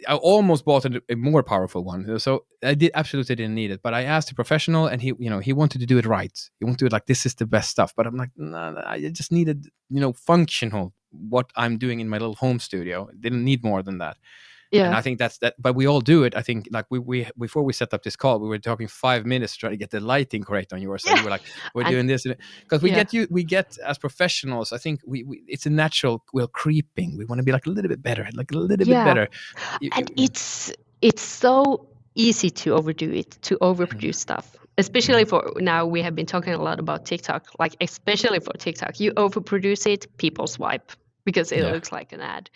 [SPEAKER 2] I almost bought a more powerful one. So I did absolutely didn't need it. But I asked a professional, and he wanted to do it right. He wanted to do it like this is the best stuff. But I'm like, no, I just needed functional what I'm doing in my little home studio. Didn't need more than that. And
[SPEAKER 1] yeah.
[SPEAKER 2] I think that's that. But we all do it. I think like we before we set up this call, we were talking 5 minutes trying to get the lighting correct on yours. And
[SPEAKER 1] Yeah.
[SPEAKER 2] you were like, we're
[SPEAKER 1] And
[SPEAKER 2] doing this because
[SPEAKER 1] yeah,
[SPEAKER 2] we get as professionals. I think we it's a natural. We're creeping. We want to be like a little bit better, like a little bit
[SPEAKER 1] yeah.
[SPEAKER 2] better.
[SPEAKER 1] And it's so easy to overdo it, to
[SPEAKER 2] Mm,
[SPEAKER 1] overproduce stuff. Especially for now, we have been talking a lot about TikTok. Like especially for TikTok, you overproduce it, people swipe because it
[SPEAKER 2] yeah.
[SPEAKER 1] looks like an ad.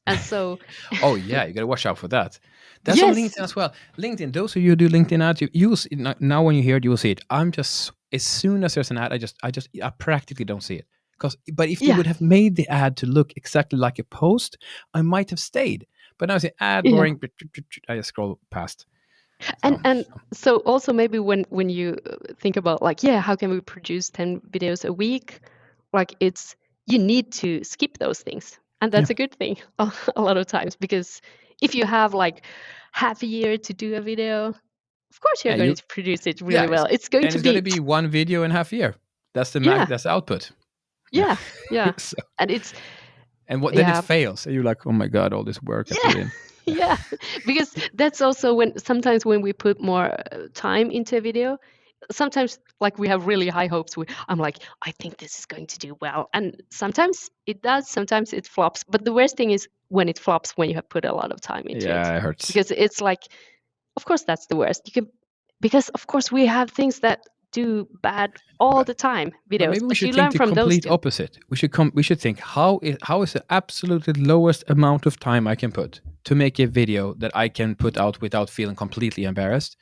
[SPEAKER 1] And so
[SPEAKER 2] Oh yeah, you got to watch out for that. That's on
[SPEAKER 1] yes,
[SPEAKER 2] LinkedIn as well. LinkedIn. Those of you who do LinkedIn ads, you will see, now when you hear it, you will see it. I'm just as soon as there's an ad, I practically don't see it. But if they
[SPEAKER 1] yeah,
[SPEAKER 2] would have made the ad to look exactly like a post, I might have stayed. But now I say ad
[SPEAKER 1] yeah.
[SPEAKER 2] boring. I just scroll past. So
[SPEAKER 1] And so also maybe when you think about like, yeah, how can we produce 10 videos a week? Like it's, you need to skip those things. And
[SPEAKER 2] yeah,
[SPEAKER 1] that's a good thing a lot of times, because if you have like half a year to do a video, of course you're
[SPEAKER 2] yeah,
[SPEAKER 1] going to produce it
[SPEAKER 2] yeah,
[SPEAKER 1] really well. It's going
[SPEAKER 2] and
[SPEAKER 1] to
[SPEAKER 2] it's gonna
[SPEAKER 1] be,
[SPEAKER 2] be one video in half year. That's the
[SPEAKER 1] yeah,
[SPEAKER 2] that's the output. Yeah.
[SPEAKER 1] yeah, yeah.
[SPEAKER 2] So,
[SPEAKER 1] And it's,
[SPEAKER 2] and what then it
[SPEAKER 1] yeah,
[SPEAKER 2] fails, and you're like, oh my god, all this work I
[SPEAKER 1] yeah,
[SPEAKER 2] put in. Yeah.
[SPEAKER 1] yeah. Because that's also when sometimes when we put more time into a video, sometimes like we have really high hopes. I'm like, I think this is going to do well, and sometimes it does. Sometimes it flops. But the worst thing is when it flops when you have put a lot of time into it,
[SPEAKER 2] Yeah, it hurts.
[SPEAKER 1] because it's like, of course that's the worst. You can, because of course we have things that do bad all
[SPEAKER 2] But
[SPEAKER 1] the time,
[SPEAKER 2] but
[SPEAKER 1] videos,
[SPEAKER 2] maybe we
[SPEAKER 1] but
[SPEAKER 2] should
[SPEAKER 1] you
[SPEAKER 2] think
[SPEAKER 1] learn
[SPEAKER 2] the
[SPEAKER 1] from those
[SPEAKER 2] complete
[SPEAKER 1] too.
[SPEAKER 2] opposite. We should think how is the absolute lowest amount of time I can put to make a video that I can put out without feeling completely embarrassed.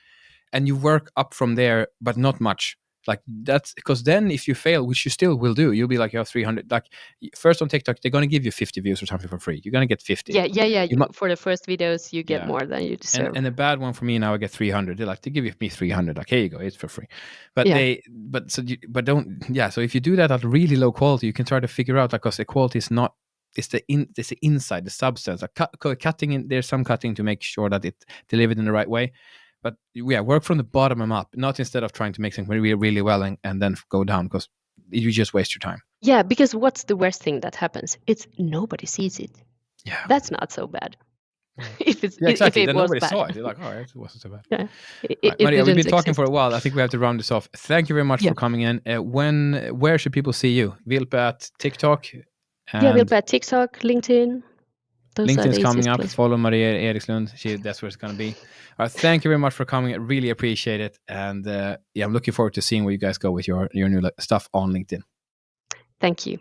[SPEAKER 2] and you work up from there, but not much. Like that's because then if you fail, which you still will do, you'll be like, you have 300. Like first on TikTok, they're gonna give you 50 views or something for free. You're gonna get 50.
[SPEAKER 1] Yeah.
[SPEAKER 2] You mu-
[SPEAKER 1] For the first videos, you get
[SPEAKER 2] Yeah.
[SPEAKER 1] more than you deserve.
[SPEAKER 2] and a bad one for me now, I get 300. They're like, they give me 300. Like, here you go, it's for free. But
[SPEAKER 1] Yeah.
[SPEAKER 2] don't. Yeah. So if you do that at really low quality, you can try to figure out, like, because the quality is not. It's the inside, the substance. Like cutting in. There's some cutting to make sure that it delivered in the right way. But yeah, work from the bottom up, not instead of trying to make something really, really well and then go down, because you just waste your time.
[SPEAKER 1] Yeah, because what's the worst thing that happens? It's nobody sees it.
[SPEAKER 2] Yeah.
[SPEAKER 1] That's not so bad.
[SPEAKER 2] If
[SPEAKER 1] it's
[SPEAKER 2] exactly.
[SPEAKER 1] if it
[SPEAKER 2] then
[SPEAKER 1] was
[SPEAKER 2] nobody
[SPEAKER 1] bad.
[SPEAKER 2] saw it. They're like, oh, it wasn't so bad.
[SPEAKER 1] Yeah.
[SPEAKER 2] Right, Maria, we've been
[SPEAKER 1] didn't
[SPEAKER 2] talking
[SPEAKER 1] exist.
[SPEAKER 2] for a while. I think we have to round this off. Thank you very much for coming in. Where should people see you? Vilpe at TikTok?
[SPEAKER 1] Yeah, Vilpe at TikTok, LinkedIn. Those
[SPEAKER 2] LinkedIn's
[SPEAKER 1] are the
[SPEAKER 2] coming up.
[SPEAKER 1] places.
[SPEAKER 2] Follow Maria Erikslund. That's where it's going to be. All right, thank you very much for coming. I really appreciate it. And yeah, I'm looking forward to seeing where you guys go with your new stuff on LinkedIn.
[SPEAKER 1] Thank you.